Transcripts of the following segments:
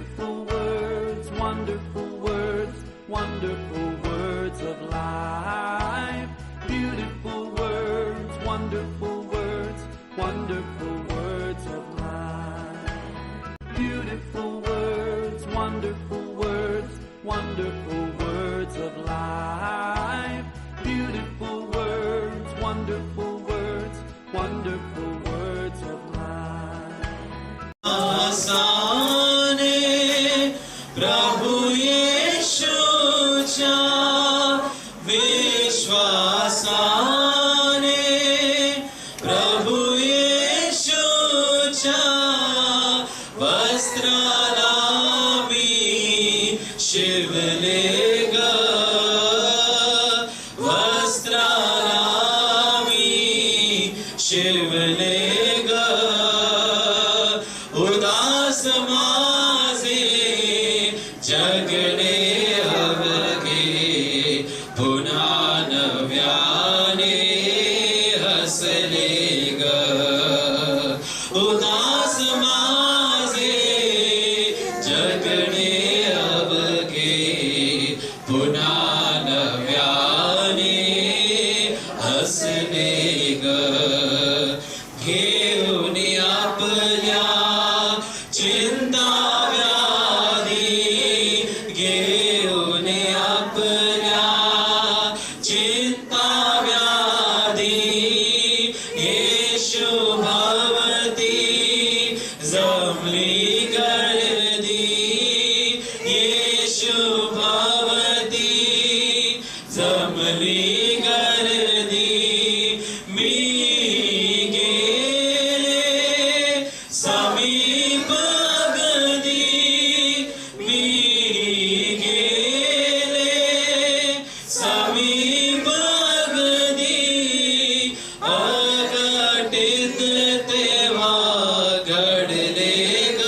Beautiful words, wonderful words, wonderful words of life. Beautiful words, wonderful words, wonderful words of life. Beautiful words, wonderful words, wonderful words of life. Beautiful words, wonderful words, wonderful words of life. आसाने प्रभु येशूच्या विश्वासाने प्रभु येशूच्या वस्त्राला मी शिवले ग वस्त्राला मी शिवले ग उदास माझे जगणे अवघे पुन्हा नव्याने हसले ग उदास माझे जगणे अवघे पुन्हा नव्याने हसले ग घेऊन आपल्या चिंता व्याधी घेऊन आपल्या चिंता व्याधी येशू भवती जमली गर्दी येशू भवती जमली गर्दी मी गेले समीप अगदी मी गेले समीप अगदी अघटित तेव्हा घडले ग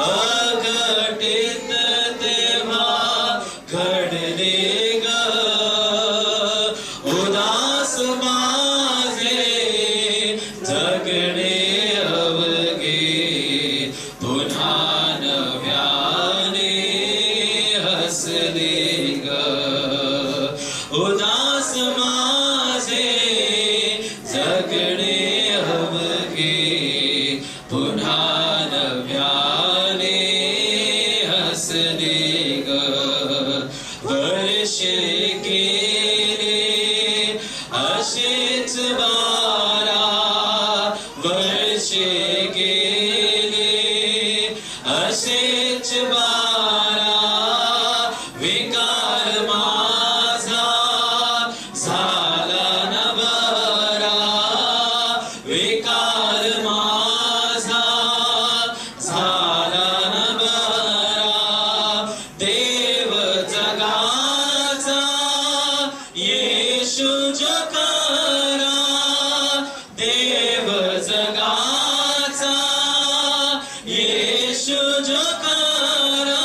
अघटित तेव्हा घडले ग उदास माझे जगणे अवघे पुन्हा नव्याने हसले ग उदास माझे जगणे अवघे पुन्हा नव्याने हसले ग वर्षे गेले असेच बारा वर्षे गेले असेच बारा विकार माझा झाला न बरा विकार माझा झाला न बरा देव जगाचा येशू जकरा देव जगाचा येशू जकरा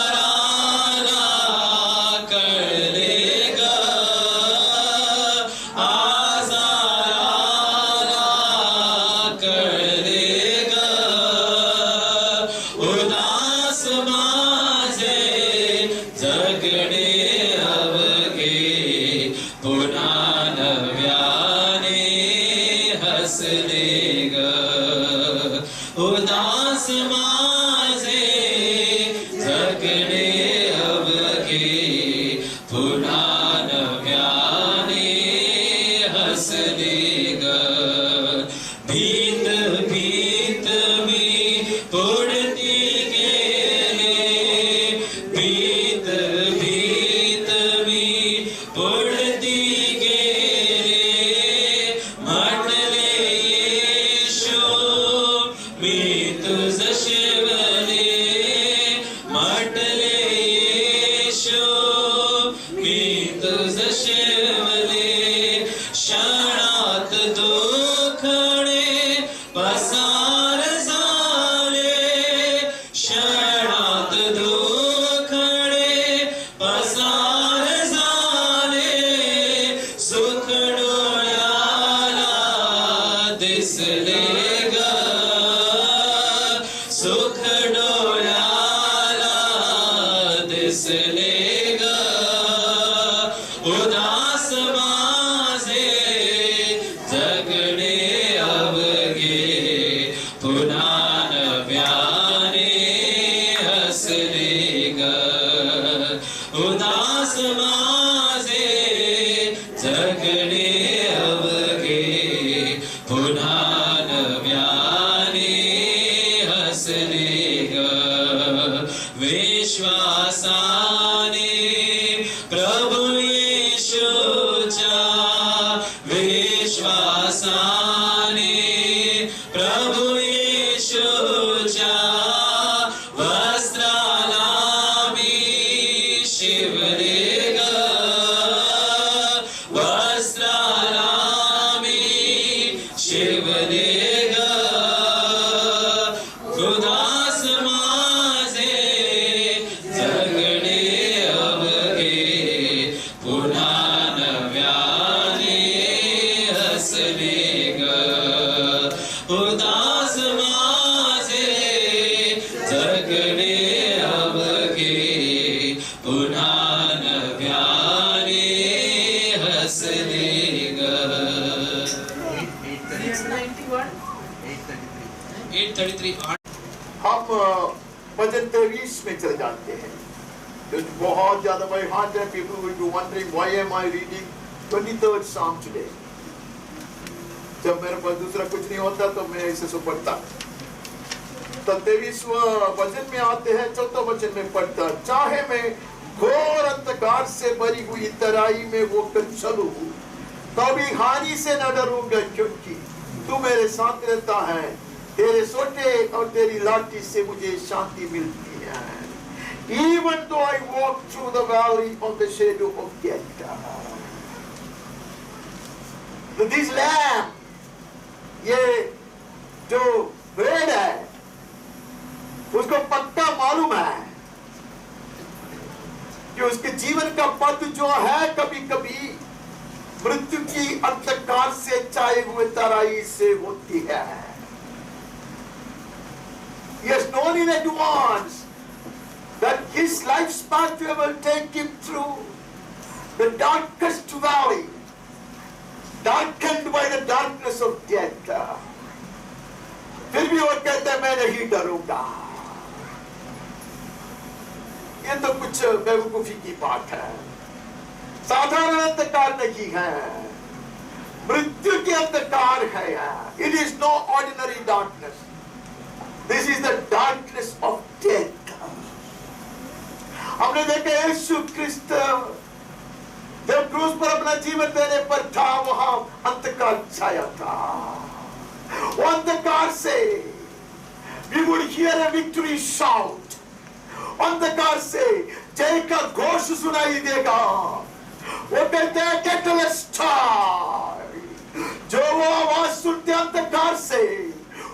आजाराला कळले ग आजाराला कळले ग उदास माझे जगणे अवघे पुन्हा नव्याने हसले ग उदास माझे जगणे अवघे पुन्हा नव्याने हसले ग भीत भीत मी पुढती गेले भीत भीत मी पुढती गेले म्हटले येशू मी तुझ शिवले म्हटले येशू मी तुझ शिवले क्षणात दुखणे पसार प्रभु येशूच्या वस्त्राला मी शिवले ग, वस्त्राला मी शिवले ग. उदास माझे जगणे अवघे, पुन्हा नव्याने हसले ग. उदास माझे जगणे अवघे, पुन्हा नव्याने हसले ग. 833 हम भजन 23 में चले जाते हैं. बहुत ज्यादा by heart and people will be wondering why am I reading 23rd Psalm today. जब मेरे पास दूसरा कुछ नहीं होता तो मैं इसे सो पढ़ता. तो 23वां वचन में आते हैं, 4वां वचन में पढ़ता, चाहे मैं घोर अंधकार से भरी हुई तराई में होकर चलूं तो भी हानि से न डरूंगा, क्योंकि तू मेरे साथ रहता है. तेरे सोटे और तेरी लाठी से मुझे शांति मिलती है. Even though I walk through the valley of the shadow of death. This lamb, ये जो भेड़ है, उसको पक्का मालूम है कि उसके जीवन का पथ जो है कभी कभी मृत्यु की अंधकार से छाए हुए तराई से होती है. He has known in advance that his life's pathway will take him through the darkest valley, darkened by the darkness of death. फिर भी वो कहता है मैं नहीं डरूंगा. ये तो कुछ बेवकूफी की बात है. साधारण अंधकार नहीं है, मृत्यु के अंधकार है. It is no ordinary darkness. This is the darkness of death. हमने देखा यीशु ख्रिस्त जब क्रूस पर अपना जीवन देने पर था, वहां अंधकार छाया था. वो अंधकार से we would hear a victory shout. अंधकार से जय का घोष सुनाई देगा. वो कहते हैं कैटलिस्ट, जो वो आवाज सुनते अंधकार से,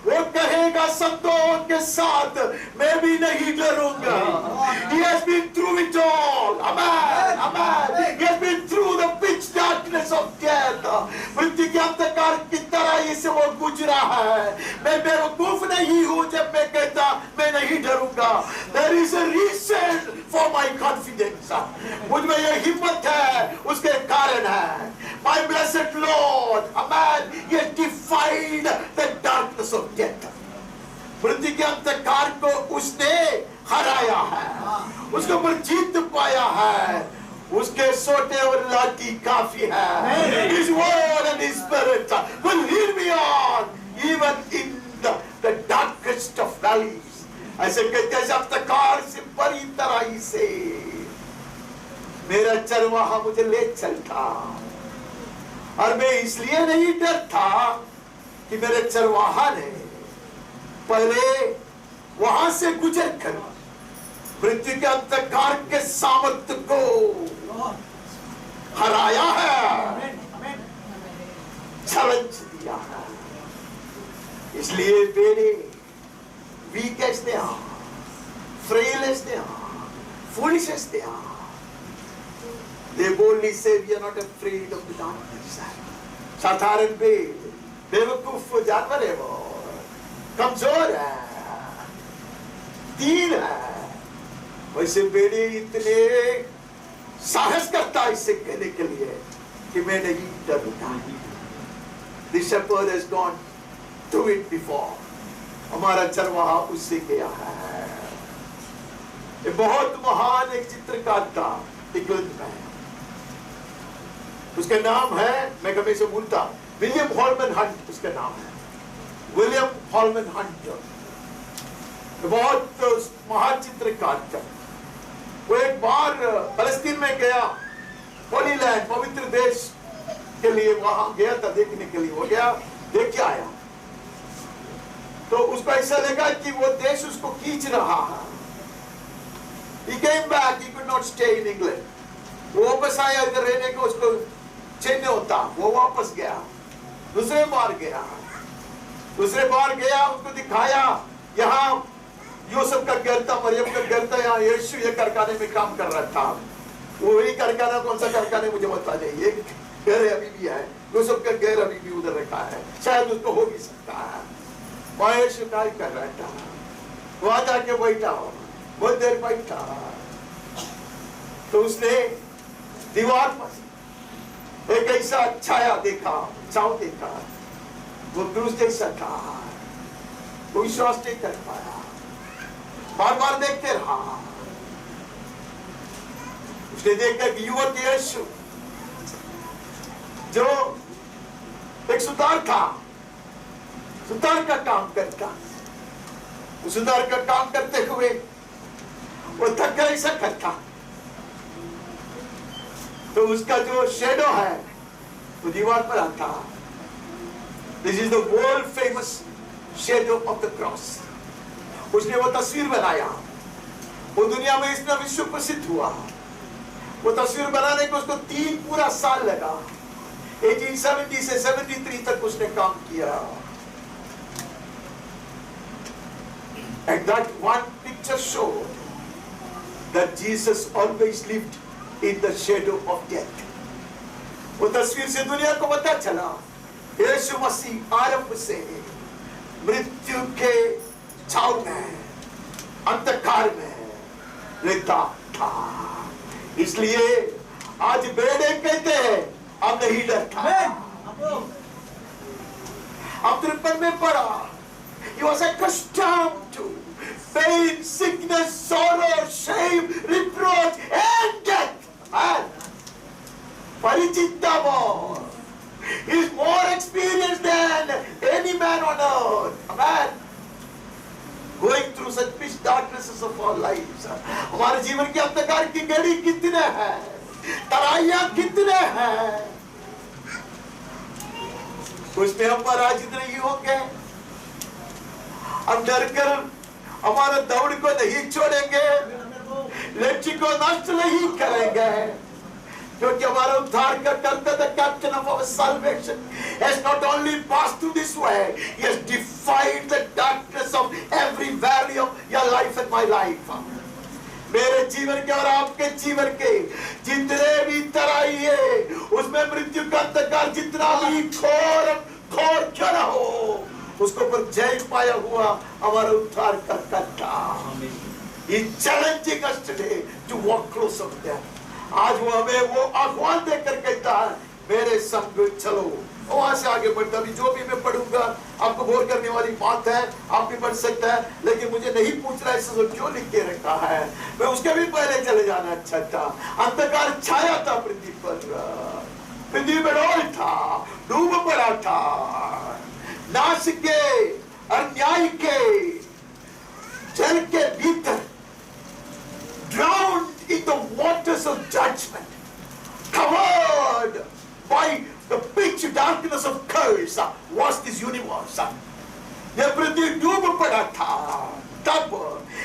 वो कहेगा संतों के साथ मैं भी नहीं डरूंगा. He has been through it all. Amen. Amen. He has been through the pitch darkness of death. मृत्यु के अंधकार की तरह से वो गुजरा है. मैं बेवकूफ नहीं हूँ जब मैं कहता मैं नहीं डरूंगा. There is a reason for my confidence. मुझ में ये हिम्मत है, उसके कारण है. My blessed Lord, Amen, He has defied the darkness of death. मृत्यु के अंधकार को उसने हराया है, उसके ऊपर जीत पाया है. उसके सोटे और लाठी काफी है. His word and His spirit will lead me on even in the darkest of valleys. ऐसे कहते हैं अंधकार से भरी तराई से मेरा चरवाहा मुझे ले चलता. और मैं इसलिए नहीं डरता कि मेरे चरवाहा ने पहले वहां से गुजर कर मृत्यु के अंधकार के सामर्थ्य को हराया है, चैलेंज दिया है. इसलिए मेरे weak as they are, frail as they are, foolish as they are, they boldly say we are not afraid of the darkness. साधारण बेवकूफ जानवर है, वो कमजोर है, दीन है. वैसे बेड़े इतने साहस करता है इससे कहने के लिए कि मैं नहीं डरूंगा. The shepherd has gone through it before. हमारा चरवाहा उससे गया है. ये बहुत महान एक चित्रकार था इंग्लैंड में. उसका नाम है, मैं कभी से भूलता, विलियम हॉलमैन हंट उसका नाम है. विलियम हॉलमैन हंट बहुत महान चित्रकार था. वो एक बार फलस्तीन में गया, होली लैंड, पवित्र देश के लिए वहां गया था देखने के लिए. वो गया, देख के आया. तो उसको ऐसा लगा कि वो देश उसको खींच रहा है। He came back, he could not stay in England. वो वापस आया, इधर रहने को उसको चैन होता, वो वापस गया, दूसरे बार गया, उसको दिखाया यहाँ यूसुफ का घर था, मरियम का घर था, यहाँ यीशु ये कारखाने में काम कर रहा था। वही कारखाना कौन सा कारखाना मुझे बता दे, ये घर अभी भी है, यूसुफ का घर अभी भी उधर रखा है, शायद उसको हो भी सकता है। वहाँ यीशु कार्य कर रहा था, वहां जाके बैठा हो, बहुत देर बैठा, तो उसने दीवार पर एक ऐसा छाया देखा, छाव देखा, वो क्रूस जैसा था, वो विश्वास नहीं कर पाया, बार बार देखते रहा। उसने देखा कि युवक यीशु जो एक सुतार था, सुतार का काम करता, उस सुतार का काम करते हुए वो थक कर ऐसा करता, तो उसका जो शेडो है वो दीवार पर आता। This is the world famous shadow of the cross. उसने वो तस्वीर बनाया, वो दुनिया में इतना विश्व प्रसिद्ध हुआ। वो तस्वीर बनाने को उसको 3 पूरा साल लगा। 1870 से 73 तक उसने काम किया। And that one picture showed that Jesus always lived in the shadow of death. वो तस्वीर से दुनिया को पता चला यीशु मसीह आरंभ से मृत्यु के छाव में, अंधकार में रहता था। इसलिए आज बेड़े कहते हैं अब नहीं डरता। अब 53 में पड़ा। He was accustomed to pain, sickness, sorrow, shame, reproach and death. And परिचित था वो। He is more experienced than any man on earth. Amen. Going through such pitch darknesses of our lives. हमारे जीवन के अंधकार की घड़ी कितने हैं, तराइयां कितने हैं, उसमें हम पराजित नहीं होंगे। हम डरकर हमारे दौड़ को नहीं छोड़ेंगे, लक्ष्य को नष्ट नहीं करेंगे, क्योंकि हमारा उद्धार का कर्ता, the captain of our salvation, has not only passed through this way, he has defied the darkness of every valley of your life and my life. मेरे जीवन के और आपके जीवन के जितने भी तराई है, उसमें मृत्यु का अंधकार जितना भी घोर क्यों न हो, उसको पर जय पाया हुआ हमारा उद्धार का कर्ता। He challenging us today to walk closer to them. आज वो हमें वो आह्वान देकर कहता है, मेरे संग चलो। वहां से आगे बढ़ता भी जो भी मैं पढ़ूंगा आपको बोर करने वाली बात है, आप भी पढ़ सकता है, लेकिन मुझे नहीं पूछना है क्यों लिख के रखा है, मैं उसके भी पहले चले जाना अच्छा था। अंधकार छाया था पृथ्वी पर, पृथ्वी में डोल था, डूब पड़ा था, नाश के अन्याय के जल के भीतर, drowned in the waters of judgment, covered by the pitch darkness of curse was this universe. यह पृथ्वी डूब पड़ा था, तब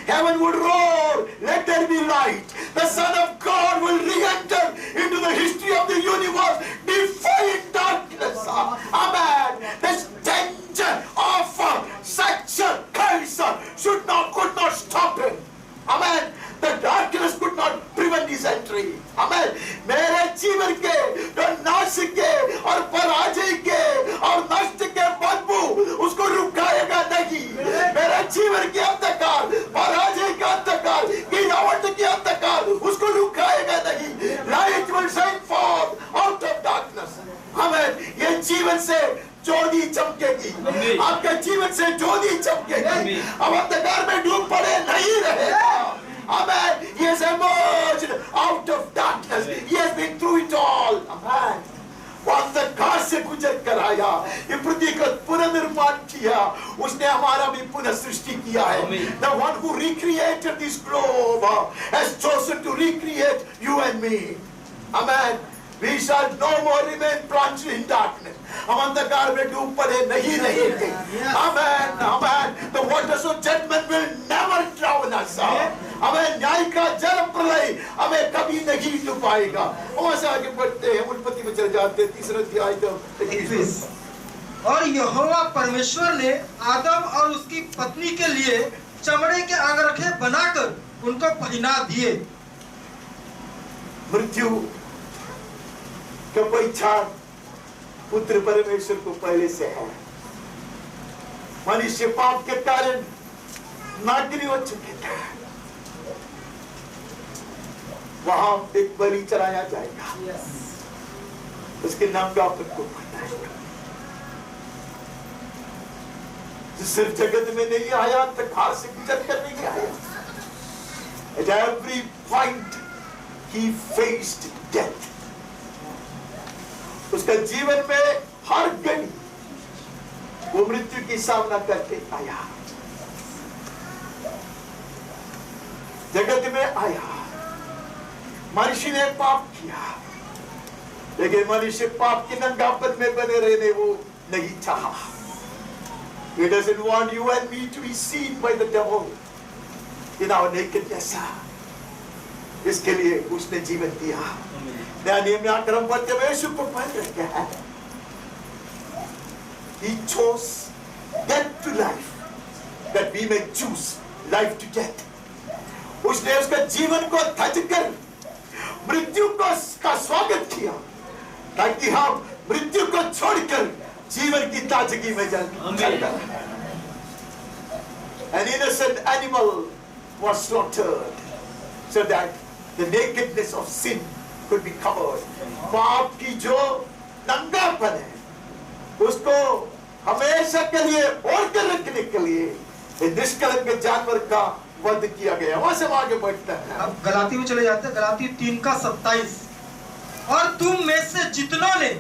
heaven would roar, let there be light. The Son of God will re-enter into the history of the universe, defying darkness. Amen. The stench of such a curse could not stop him. Amen. The darkness could not prevent his entry. Amen. मेरे जीवन के जो नाश के और पराजय के और नष्ट के बदबू उसको रुकाएगा नहीं। मेरे जीवन के अंधकार, पराजय का अंधकार, गिरावट के अंधकार उसको रुकाएगा नहीं। Light will shine forth out of darkness. Amen. ये जीवन से ज्योति चमकेगी, आपके जीवन से ज्योति चमकेगी। अब अंधकार में डूब पड़े नहीं रहेगा। Amen. He has emerged out of darkness. He has been through it all. Amen. वो अंधकार से गुजर कर आया, ये पृथ्वी का पुनर्निर्माण किया, उसने हमारा भी पुनः सृष्टि किया है। The one who recreated this globe has chosen to recreate you and me. Amen. We shall no more remain plunged in darkness. हम अंधकार में डूब पड़े नहीं रहेंगे। Amen. Amen. कभी नहीं डुबाएगा। वहां से आगे बढ़ते हैं, उत्पत्ति में चले जाते हैं, 3 अध्याय तो 21। और यहोवा परमेश्वर ने आदम और उसकी पत्नी के लिए चमड़े के अंगरखे बनाकर उनको पहना दिए। मृत्यु का पहचान पुत्र परमेश्वर को पहले से है। मनुष्य पाप के कारण नागरी हो चुके थे, वहां एक बलि चढ़ाया जाएगा, उसके नाम का आपको बताएगा। जो सिर्फ जगत में नहीं आया, अंधकार से गुजर कर नहीं आया। At every point he faced death. उसका जीवन में हर घड़ी वो मृत्यु की सामना करके आया, जगत में आया। मनुष्य ने पाप किया, लेकिन मनुष्य पाप की नंगापन में बने रहने वो नहीं चाहा। He doesn't want you and me to be seen by the devil in our nakedness. इसके लिए उसने जीवन दिया। नियम में आकर हम पढ़ते हुए यीशु को पढ़ रहे हैं। He chose death to life, that we may choose life to death. उसने उसका जीवन को त्याज कर मृत्यु का स्वागत किया, ताकि हम मृत्यु को छोड़कर जीवन की ताजगी में चल। An innocent animal was slaughtered so that the nakedness of sin could be covered. पाप की जो नंगापन है उसको हमेशा के लिए ओढ़ कर रखने के लिए निष्कलंक जानवर का वध किया गया। वहां से आगे बढ़ता है। अब गलाती में चले जाते हैं, गलाती 3:27। और तुम में से जितनों ने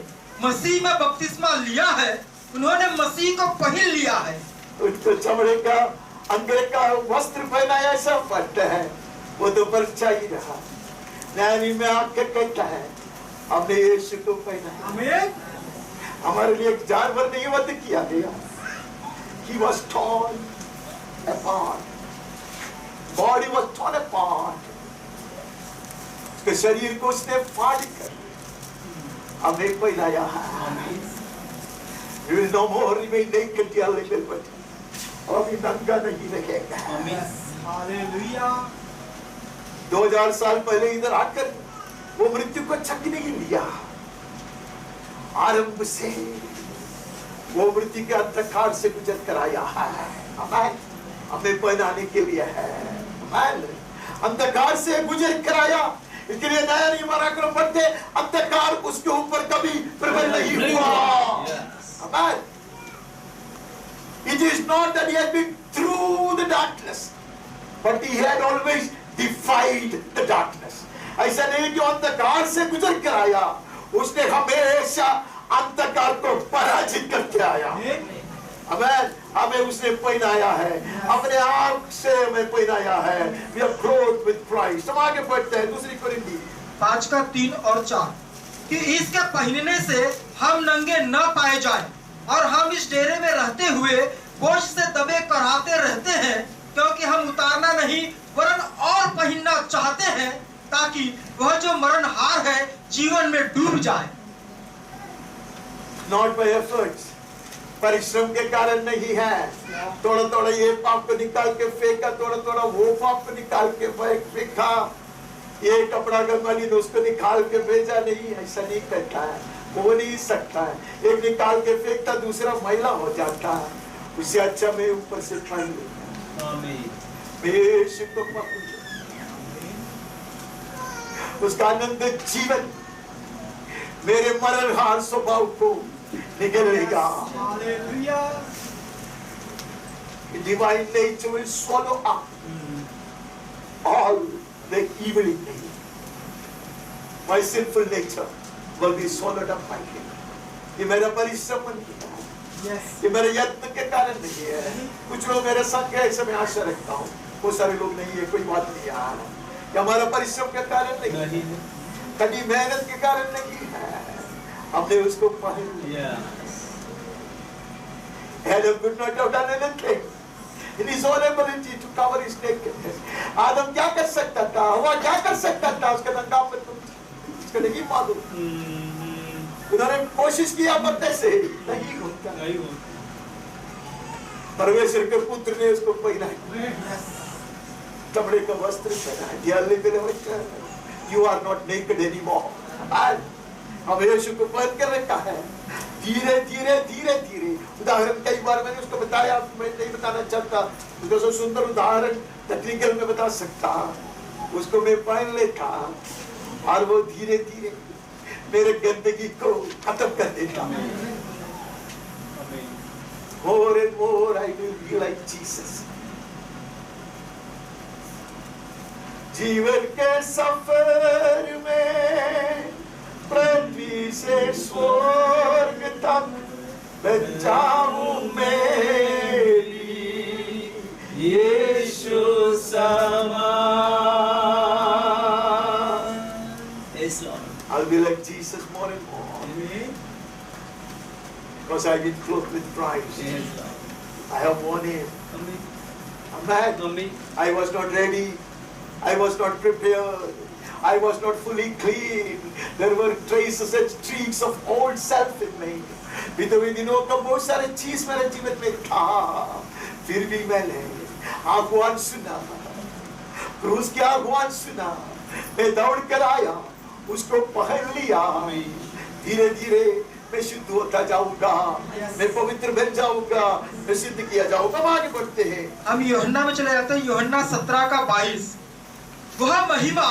मसीह में बपतिस्मा लिया है, उन्होंने मसीह को पहन लिया है। उसको चमड़े का अंगरे का वस्त्र पहनाया, सब पढ़ते हैं, वो तो परिचय ही रहा। न्याय में आके कहता है हमने यीशु को पहनाया। आमीन। हमारे लिए एक जानवर नहीं वध किया गया। He was torn apart. Body was torn apart. उसके शरीर को उसने फाड़ कर हमें पहनाया है। You will no more remain naked, dear little body. और भी नंगा नहीं रहेगा। हालेलुया। 2000 साल पहले इधर आकर वो मृत्यु को छक नहीं लिया। आरंभ से वो मृत्यु के अंधकार से गुजर कर आया है। आमीन। हमें पहनाने के लिए है। आमीन। अंधकार से गुजर कर आया, इसके लिए नया नियम आकर पढ़ते, अंधकार उसके ऊपर कभी प्रबल नहीं हुआ। आमीन। It is not that he had been through the darkness, but he had always defied the darkness. ऐसा नहीं जो अंधकार से गुजर कर आया, उसने हमेशा अंधकार को पराजित करके आया। आमीन। हमें उसने पहनाया है, अपने आप से हमें पहनाया है। We are clothed with Christ. हम आगे बढ़ते हैं, 2 कोरिन्थी 5:3 और 4 कि इसके पहनने से हम नंगे न पाए जाएं और हम इस डेरे में रहते हुए बोझ से दबे कराते रहते हैं, क्योंकि हम उतारना नहीं वरन और पहनना चाहते हैं, ताकि वह जो मरणहार है जीवन में डूब जाए। Not by efforts. परिश्रम के कारण नहीं है। थोड़ा थोड़ा ये पाप को निकाल के फेंका, थोड़ा थोड़ा वो पाप को निकाल के फेंका, ये कपड़ा गंवाली ने उसको निकाल के भेजा, नहीं, ऐसा नहीं करता है। हो नहीं सकता है। एक निकाल के फेंकता, दूसरा मैला हो जाता है। उससे अच्छा मैं ऊपर से पहन लूंगा। बेशक तो उसका आनंद जीवन मेरे मरणहार स्वभाव को निगलेगा। Divine nature will swallow up all the evil in me. My sinful nature will be swallowed up by him. ये मेरा परिश्रम नहीं है, ये मेरे यत्न के कारण नहीं है। कुछ लोग मेरे संग है, ऐसे मैं आशा रखता हूँ, बहुत सारे लोग नहीं है, कोई बात नहीं यार। ये हमारा परिश्रम के कारण नहीं है, कड़ी मेहनत के कारण नहीं है, हमने उसको पहन लिया। Adam could not have done anything in his his own ability to cover his nakedness. आदम क्या कर सकता था, हवा क्या कर सकता था, उसका नंगापन उसको नहीं मालूम। उन्होंने कोशिश किया मरने से, नहीं होता। परमेश्वर के पुत्र ने उसको पहनाया, चमड़े का वस्त्र पहनाया। You are not naked anymore. अब यीशु को बंद कर रखा है। धीरे धीरे धीरे धीरे उदाहरण कई बार मैंने उसको बताया, मैं नहीं बताना चाहता, उसको so सुंदर उदाहरण टेक्निकल में बता सकता। उसको मैं पहन लेता और वो धीरे धीरे मेरे गंदगी को खत्म कर देता। More and more I will be like Jesus. जीवन के सफर में पृथ्वी से स्वर्ग तक मैं जाऊं मेरी यीशु समान। I'll be like Jesus more and more. Because I've been clothed with Christ. I have won Him. Amen. I was not ready. I was not prepared. I was not fully clean. There were traces and streaks of old self in me. बीते दिनों का बहुत सारे चीज मेरे जीवन में था, फिर भी मैंने आह्वान सुना, क्रूस के आह्वान सुना, मैं दौड़ कर आया, उसको पहन लिया। धीरे धीरे मैं शुद्ध होता जाऊंगा, मैं पवित्र बन जाऊंगा, मैं सिद्ध किया जाऊंगा। आगे बढ़ते हैं, हम यूहन्ना में चले जाते हैं। यूहन्ना 17 का 22। वह महिमा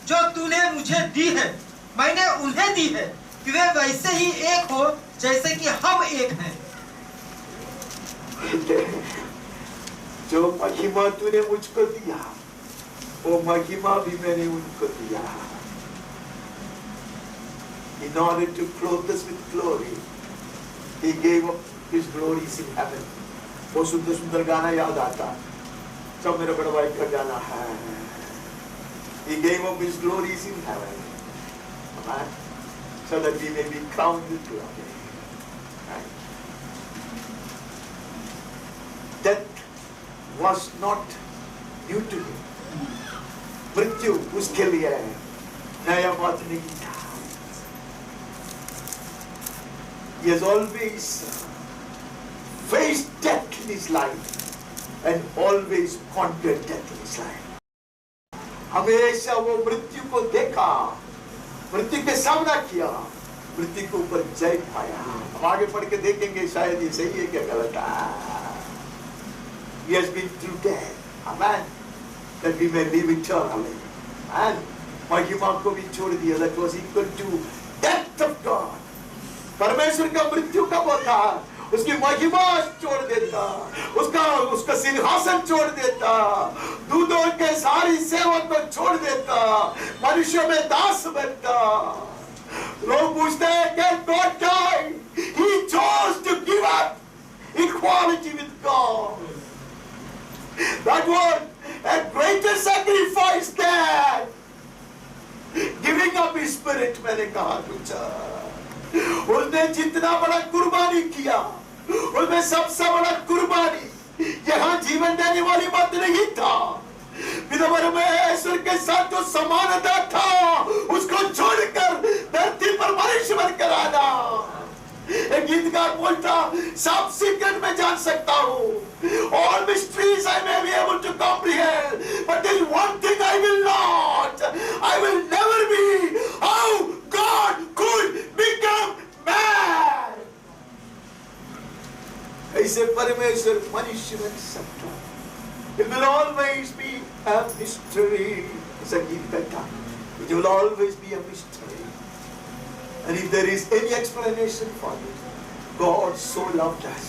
जो तूने मुझे दी है, मैंने उन्हें दी है कि वे वैसे ही एक हो जैसे कि हम एक हैं। जो महिमा तूने मुझको दिया, वो महिमा भी मैंने उनको दिया। In order to clothe us with glory, He gave up His glories in heaven. वो सुंदर सुंदर गाना याद आता, जब मेरा बड़ा भाई का गाना है, He gave up His glories in heaven, right? So that we may be crowned with glory. Right? Death was not new to Him. मृत्यु उसके लिए नया बात नहीं था। He has always faced death in his life and always conquered death in his life. हमेशा वो मृत्यु को देखा, मृत्यु के सामना किया, मृत्यु के ऊपर जय पाया। हम आगे पढ़ के देखेंगे शायद ये सही है क्या गलत है। He has been through death, amen, that we may live eternally. And महिमा को भी छोड़ दिया, that was equal to death of God. परमेश्वर का मृत्यु कब होता, उसकी महिमा छोड़ देता, उसका सिंहासन छोड़ देता, दूतों के सारी सेवा को छोड़ देता, मनुष्य में दास बनता। लोग पूछते हैं कि God died, He chose to give up equality with God. That was a greater sacrifice than giving up His spirit। मैंने कहा तुझे, उसने जितना बड़ा कुर्बानी किया, उसमें सबसे बड़ा कुर्बानी यहाँ जीवन देने वाली बात नहीं था। पिता परमेश्वर के साथ जो समानता था, उसको छोड़कर धरती पर मनुष्य बनकर आना। एक गीतकार बोलता, सब सीक्रेट में जान सकता हूँ, all mysteries I may be able to comprehend, but there is one thing I will not, I will never be how God could become man। ऐसे परमेश्वर मनुष्य बन सकता। It will always be a mystery। संगीत कहता, it will always be a mystery। And if there is any explanation for it, God so loved us।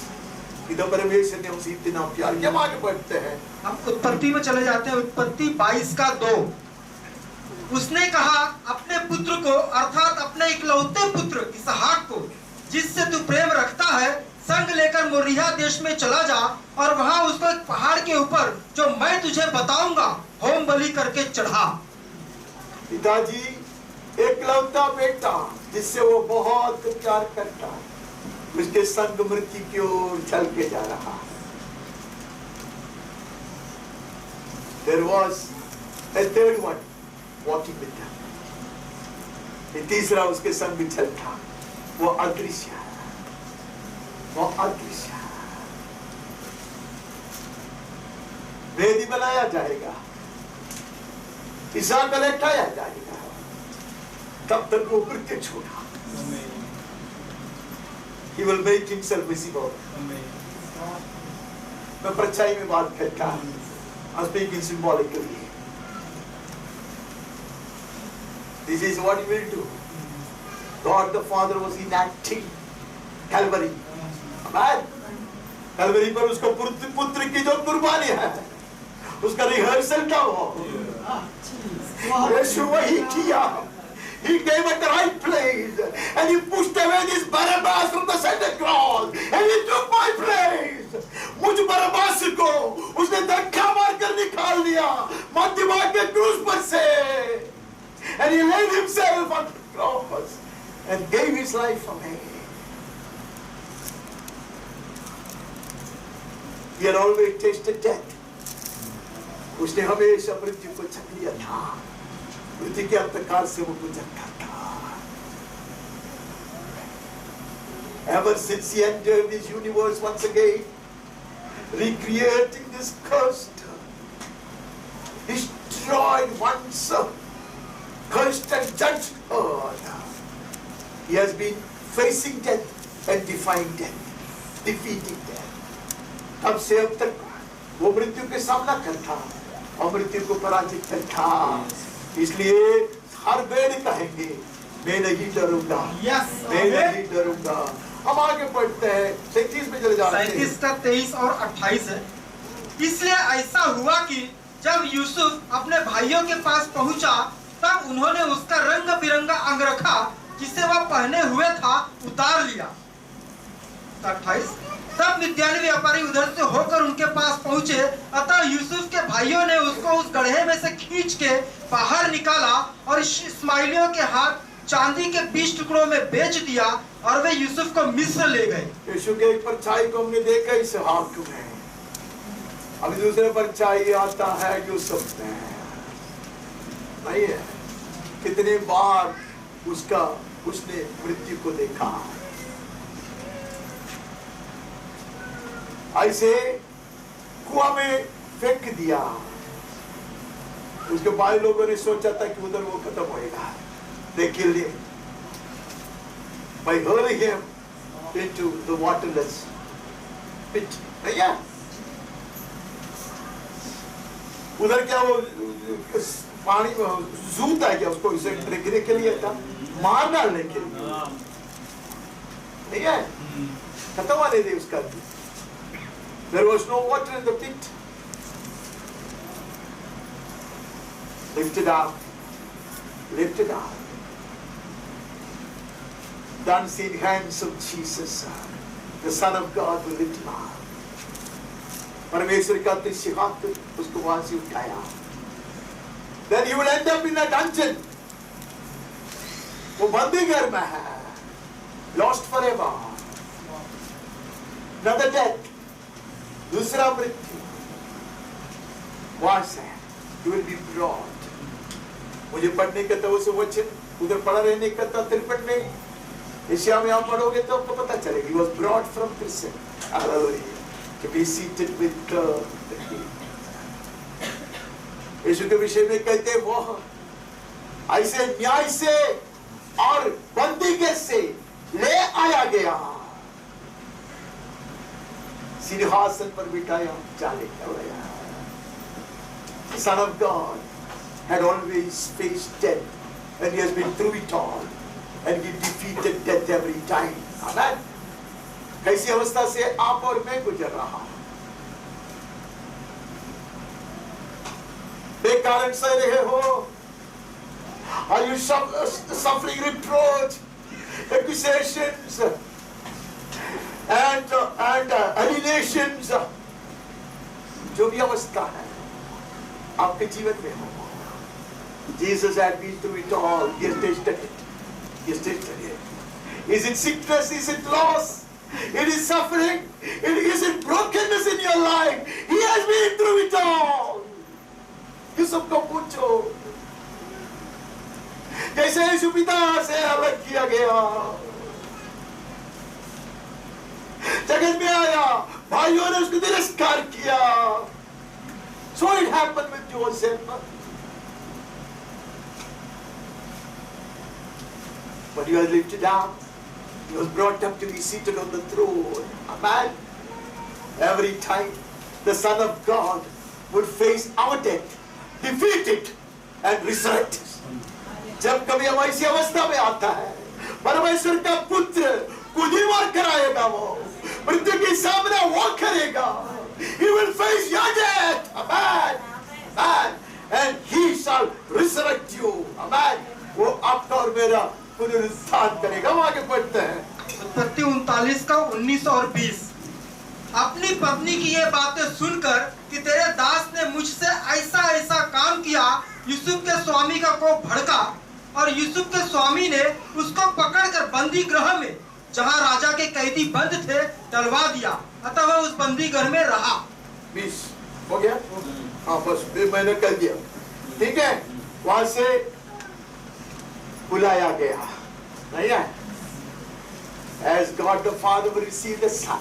इधर परमेश्वर ने हमसे इतना प्यार किया। हम आगे बढ़ते हैं, हम उत्पत्ति में चले जाते हैं। उत्पत्ति 22 का 2। उसने कहा, अपने पुत्र को अर्थात अपने इकलौते पुत्र इसहाक को, जिससे तू प्रेम रखता है, संग लेकर मोरिया देश में चला जा और वहां उसको एक पहाड़ के ऊपर, जो मैं तुझे बताऊंगा, होम बलि करके चढ़ा। पिताजी एकलौता बेटा जिससे वो बहुत प्यार करता है, उसके संग मृत्यु की ओर चल के जा रहा। There was a third one walking with them. ये तीसरा उसके संग भी चल था. वो अदृश्य. वेदी बनाया जाएगा, इसहाक को लौटाया जाएगा, तब तक वो मृत्यु छोड़ा. He will make himself visible. मैं परछाई में बात करता हूँ. I'm speaking symbolically. This is what he will do. God the Father was enacting Calvary. Amen. Calvary पर उसको पुत्र की जो कुर्बानी है, उसका रिहर्सल था वो. यीशु वही किया. He came at the right place and he pushed away this Barabbas from the Santa Claus and he took my place. मुझ बरब्बास को उसने धक्का मारकर निकाल दिया मध्यमा के क्रूस पर से. And he laid himself on the cross and gave his life for me. He had always tasted death. उसने हमेशा मृत्यु को चख लिया था. मृत्यु के अंधकार से वो गुजरता था. Ever since he entered this universe once again, recreating this cursed, destroyed once cursed and judged earth, he has been facing death and defying death, defeating death. तब से अब तक वो मृत्यु के सामना करता और मृत्यु को पराजित करता. इसलिए हर वेद कहेंगे मैं नहीं डरूंगा. मैं नहीं डरूंगा. हम आगे बढ़ते हैं. 37 में चले जाते हैं. 37 का 23 और 28 है. इसलिए ऐसा हुआ कि जब यूसुफ अपने भाइयों के पास पहुंचा, तब उन्होंने उसका रंग बिरंगा अंगरखा जिसे वह पहने हुए था उतार लिया. 28 तब मिद्यानी व्यापारी उधर से होकर उनके पास पहुंचे. अतः यूसुफ के भाइयों ने उसको उस गड्ढे में से खींच के बाहर निकाला और इस्माइलियों के हाथ चांदी के 20 टुकड़ों में बेच दिया और वे यूसुफ को मिस्र ले गए. यीशु के एक परछाई को हमने देखा इस हाथ में. अभी दूसरे परछाई आता है यूसुफ में. नहीं है. कितने बार उसने मृत्यु को देखा. ऐसे कुआं में फेंक दिया. उसके बाद लोगों ने सोचा था कि उधर वो खत्म होएगा. They killed him by hurling him into the waterless pit. Yeah. उधर क्या वो पानी में जूता है क्या उसको इसे गिरने के लिए था, मार डालने के लिए. नहीं है. खत्म होने दे उसका. There was no water in the pit. Lifted up. Lifted up. The unseen hands of Jesus, the Son of God, will lift him up. परमेश्वर का दृश्य हाथ उसको वहां से उठाया. Then he will end up in a dungeon. वो बंदी घर में है. Lost forever. Another death. दूसरा मृत्यु. वहां से you will be brought. मुझे पढ़ने का था वो वचन उधर पढ़ा रहने का था 53 में. एशिया में आप पढ़ोगे तो आपको पता चलेगा. He was brought from prison. Hallelujah. To be seated with the king. यीशु के विषय में कहते वो ऐसे न्याय से और बंदी के से ले आया गया. सिंहासन पर बिठाया जाने गया. The Son of God had always faced death and he has been through it all and he defeated death every time. Amen. कैसी अवस्था से आप और मैं गुजर रहा हूं. बेकारण सह रहे हो. Are you suffering reproach, accusations and alienations? जो भी अवस्था है आपके जीवन में हो. Jesus had been through it all. He has tasted it. He has tasted it. Is it sickness? Is it loss? It is suffering. It is it brokenness in your life. He has been through it all. Yusuf को पूछो, कैसे यीशु पिता से अलग किया गया, जगत में आया, भाइयों ने उसको तिरस्कार किया. So it happened with Joseph. But he was lifted up. He was brought up to be seated on the throne. Amen. Every time the Son of God would face our death, defeat it and resurrect us. जब कभी हम ऐसी अवस्था में आता है, परमेश्वर का पुत्र खुद ही वार कराएगा, वो मृत्यु के सामने वो करेगा. He will face your death. Amen. Amen. And he shall resurrect you. Amen. वो आपका और मेरा पुनरुत्थान करेगा. हम आगे बढ़ते हैं. उत्पत्ति 39 का 19 और 20. अपनी पत्नी की ये बातें सुनकर कि तेरे दास ने मुझसे ऐसा ऐसा काम किया, यूसुफ के स्वामी का कोप भड़का और यूसुफ के स्वामी ने उसको पकड़कर बंदी गृह में, जहां राजा के कैदी बंद थे, डलवा दिया. अतः वह उस बंदी घर में रहा. 20 हो गया. हाँ, बस मैंने कर दिया. ठीक है. वहां से बुलाया गया, नहीं है? As God the Father will receive the Son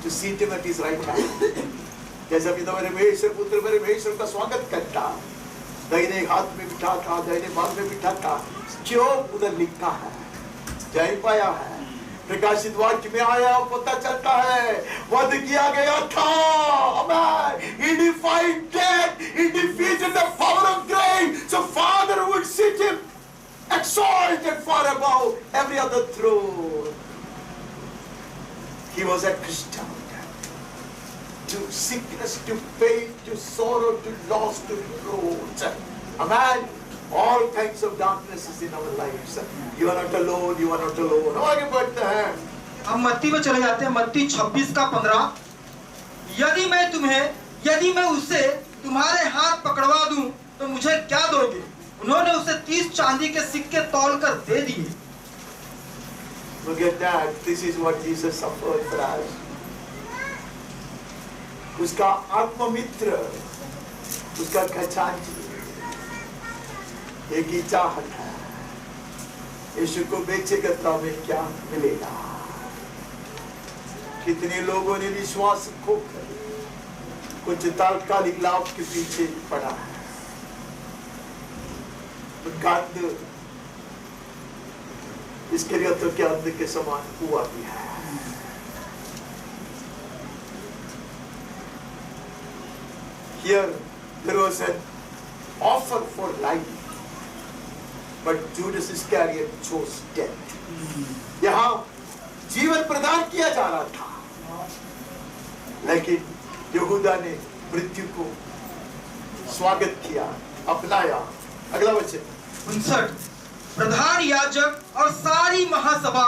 to seat him at his right hand. जैसा पिता मेरे महेश्वर, पुत्र मेरे महेश्वर का स्वागत करता, दाहिने हाथ में बिठा था, दाहिने बाल में बिठा था, क्यों उधर लिखा है, जान पाया है. प्रकाशित वाक्य में आया, पता चलता है वध किया गया था. He defied death. He defeated the power of grave. So Father would sit him exalted far above every other throne. He was accustomed to sickness, to pain, to sorrow, to loss, to reproach. Amen. All kinds of darknesses in our lives. You are not alone. You are not alone. आगे बढ़ते हैं. हम मत्ती में चले जाते हैं. मत्ती 26 का 15. यदि मैं उसे तुम्हारे हाथ पकड़वा दूं तो मुझे क्या दोगे? उन्होंने उसे 30 चांदी के सिक्के तौलकर दे दिए. Look at that. This is what Jesus suffered for us. उसका आत्ममित्र, उसका खजांची, एक ही चाहत है, यीशु को बेचेगा तो हमें क्या मिलेगा? कितने लोगों ने विश्वास खोकर कुछ तात्कालिक लाभ के पीछे पड़ा है. गंध इसके लिए तो क्या अंध के समान हुआ भी है. Here there was an offer for life, but Judas Iscariot chose death. यहाँ जीवन प्रदान किया जा रहा था, लेकिन यहूदा ने मृत्यु को स्वागत किया, अपनाया. अगला वचन 59. प्रधान याजक और सारी महासभा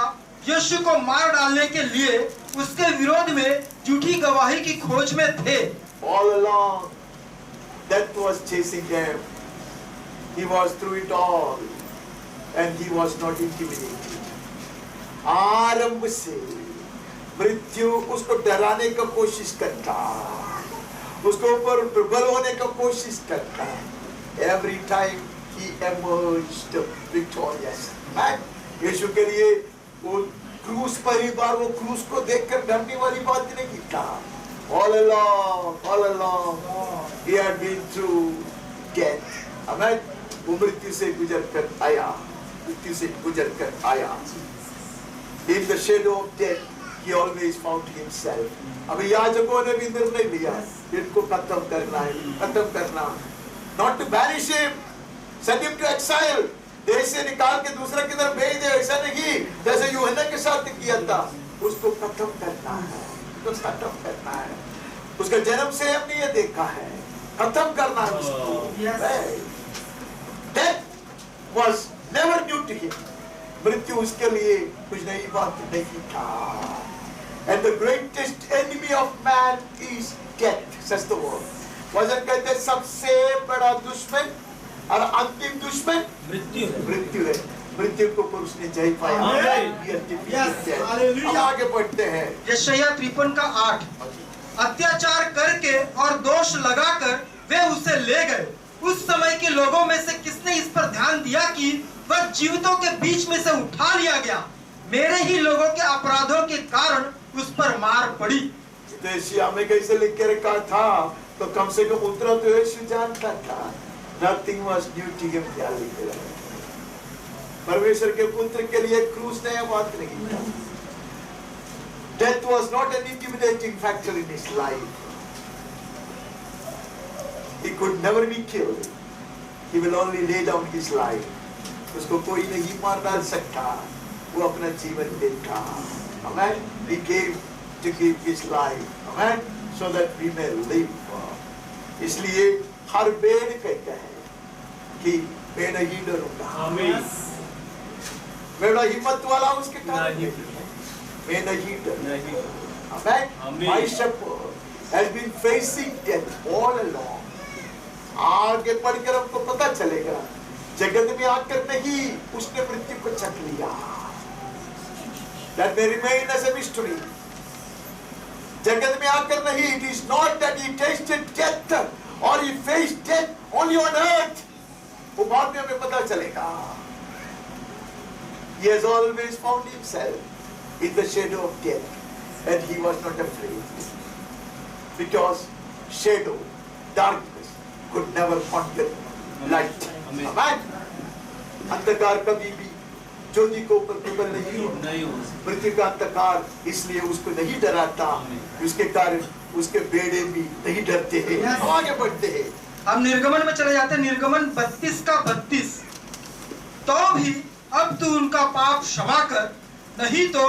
यीशु को मार डालने के लिए उसके विरोध में झूठी गवाही की खोज में थे. All along, death was chasing him. He was through it all, and he was not intimidated. आरंभ से मृत्यु उसको डराने का कोशिश करता, उसको ऊपर प्रबल होने का कोशिश करता. Every time he emerged victorious. यीशु के लिए वो क्रूस पर ही बार वो क्रूस को देखकर डरने वाली बात नहीं था. All along, he had been through death. Amen. वो मृत्यु से गुजर कर आया, मृत्यु से गुजर कर आया. In the shadow of death, he always found himself. अभी याजकों ने भी निर्णय लिया, इनको खत्म करना है, खत्म करना. Not to banish him, send him to exile. देश से निकाल के दूसरा की तरफ भेज दे, ऐसा नहीं. जैसे यूहन्ना के साथ किया था, उसको खत्म करना है, उसको खत्म करना है. उसका जन्म से हमने ये देखा है, खत्म करना है उसको. Death was never new to him. मृत्यु उसके लिए कुछ नई बात नहीं था. And the greatest enemy of man is death, says the word. वचन कहते सबसे बड़ा दुश्मन और अंतिम दुश्मन मृत्यु है. मृत्यु को पुरुष ने जय पाया. हम आगे बढ़ते हैं. यशायाह 53 का 8. अत्याचार करके और दोष लगाकर वे उसे ले गए, लोगों में से किसने इस पर ध्यान दिया कि वह जीवितों के बीच में से उठा लिया गया? मेरे ही लोगों के अपराधों के कारण उस पर मार पड़ी। तो एशिया में कैसे लिख के रखा था, तो कम से कम उतना तो यीशु जानता था। Nothing was new to him, क्या लिख रहा है? परमेश्वर के पुत्र के लिए क्रूस नया बात नहीं था। Death was not an intimidating factor in his life. He could never be killed. He will only lay down his life. उसको कोई नहीं मार डाल सकता, वो अपना जीवन देता। Amen. He came to give his life. Amen. So that we may live. इसलिए हर बेद कहता है कि मैं नहीं डरूंगा। मेरा हिम्मत वाला उसके कारण मैं नहीं डरूंगा। Amen. My shepherd has been facing death all along. आगे बढ़कर हमको पता चलेगा, जगत में आकर नहीं उसने मृत्यु को चख लिया। That may remain as a mystery. जगत में आकर नहीं, it is not that he tasted death or he faced death only on earth. वो बाद में हमें पता चलेगा। He has always found himself in the shadow of death and he was not afraid. Because shadow, darkness could never conquer light. Amen. अंधकार कभी भी ज्योति को ऊपर प्रबल नहीं होता। पृथ्वी का अंधकार इसलिए उसको नहीं डराता, उसके कारण उसके बेड़े भी नहीं डरते हैं, आगे बढ़ते हैं। हम निर्गमन में चले जाते हैं, निर्गमन 32 का 32। तो भी अब तू उनका पाप क्षमा कर, नहीं तो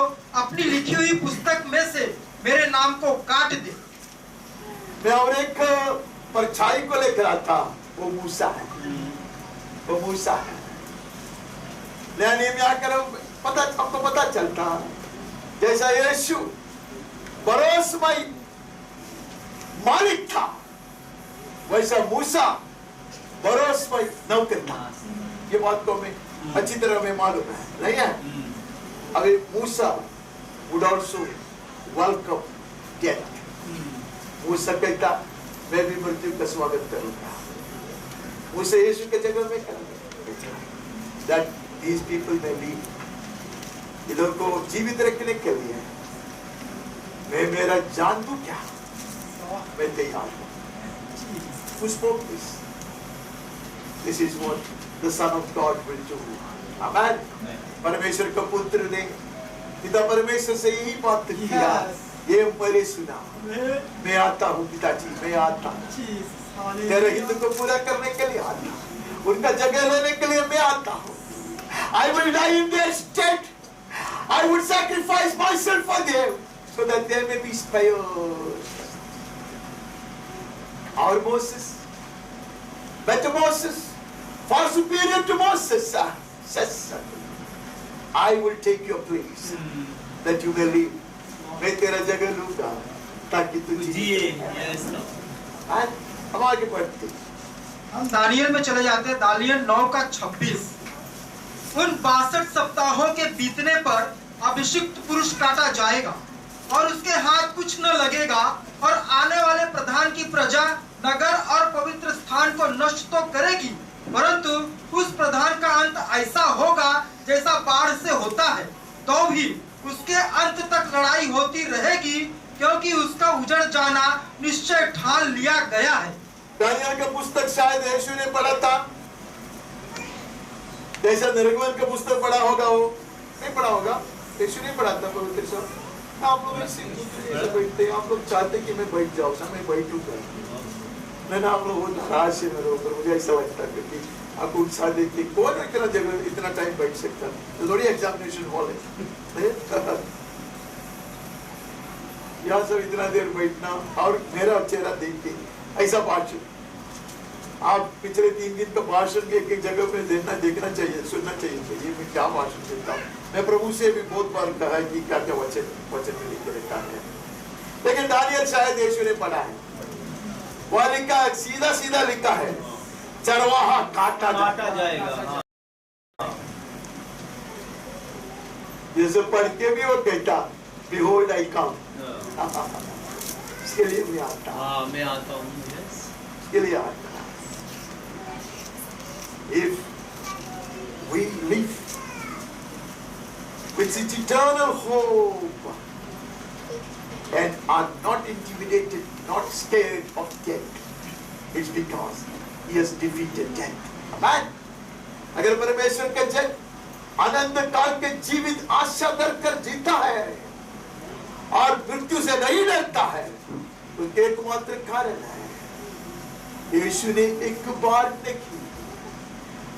अपनी लिखी हुई पुस्तक में से मेरे नाम को काट दे। मैं और एक परछाई को लेकर आता, वो मूसा है, वो मूसा है। लेने में आकर पता आपको पता चलता जैसा यीशु भरोसेमय मालिक था, वैसा मूसा भरोसेमय नौकर था। ये बात को हमें अच्छी तरह में मालूम है, नहीं है? अभी मूसा would also welcome death. मूसा कहता मैं भी मृत्यु का स्वागत करूंगा। मूसा यीशु के जगह में करूंगा। That these people may live. ये लोगों को जीवित रखने के लिए मैं मेरा जान दूं क्या? मैं तैयार हूँ। Who spoke this? This is what the Son of God will do. Amen. परमेश्वर का पुत्र ने पिता परमेश्वर से यही बात किया। ये मैंने सुना। मैं आता हूँ पिताजी, मैं आता हूँ। तेरे हित को पूरा करने के लिए आता हूँ। उनका जगह लेने के लिए मैं आता हूँ। I will die in their stead. I would sacrifice myself for them so that they may be spared. Our Moses, better Moses, far superior to Moses, says, I will take your place that you may live. मैं तेरा जगह लूंगा ताकि तू जिए। हम आगे बढ़ते। हम दानियल में चले जाते हैं, दानियल 9 का 26। उन 62 सप्ताहों के बीतने पर अभिषिक्त पुरुष काटा जाएगा और उसके हाथ कुछ न लगेगा, और आने वाले प्रधान की प्रजा नगर और पवित्र स्थान को नष्ट तो करेगी, परंतु उस प्रधान का अंत ऐसा होगा जैसा बाढ़ से होता है। तो भी उसके अंत तक लड़ाई होती रहेगी, क्योंकि उसका उजड़ जाना निश्चय ठान लिया गया है। दानियल का पुस्तक शायद यीशु ने पढ़ा था, जैसा निर्गमन का पुस्तक पढ़ा होगा, वो नहीं पढ़ा होगा। यीशु ने पढ़ा था पवित्र शास्त्र। आप लोग ऐसे बैठते, आप लोग चाहते कि मैं बैठ जाऊँ, मैं बैठूंगा। मैंने आप लोग नाराज है मेरे ऊपर, मुझे ऐसा लगता है कि आपको उत्साह देख के कौन इतना जगह इतना टाइम बैठ सकता है? तो थोड़ी एग्जामिनेशन हॉल है यहाँ सब इतना देर बैठना और मेरा चेहरा देख के ऐसा भाषण। आप पिछले 3 दिन का भाषण भी एक जगह पे देखना चाहिए, सुनना चाहिए। मैं क्या भाषण देता हूँ। मैं प्रभु से भी बहुत बार कहा है कि क्या क्या वचन में लिख रखा है, लेकिन दानियल शायद यीशु ने पढ़ा है। वह लिखा है, सीधा सीधा लिखा है, चरवाहा काटा जाएगा। जैसे पढ़ के भी वो कहता, behold I come। इसके लिए मैं आता हूँ, मैं आता हूँ। इसके लिए आता हूँ। if we live with its eternal hope and are not intimidated, not scared of death, it's because he has defeated death. Amen. अगर परमेश्वर का जन अनंत काल के जीवित आशा कर जीता है और मृत्यु से नहीं डरता है, तो एकमात्र कारण है यीशु ने एक बार नहीं,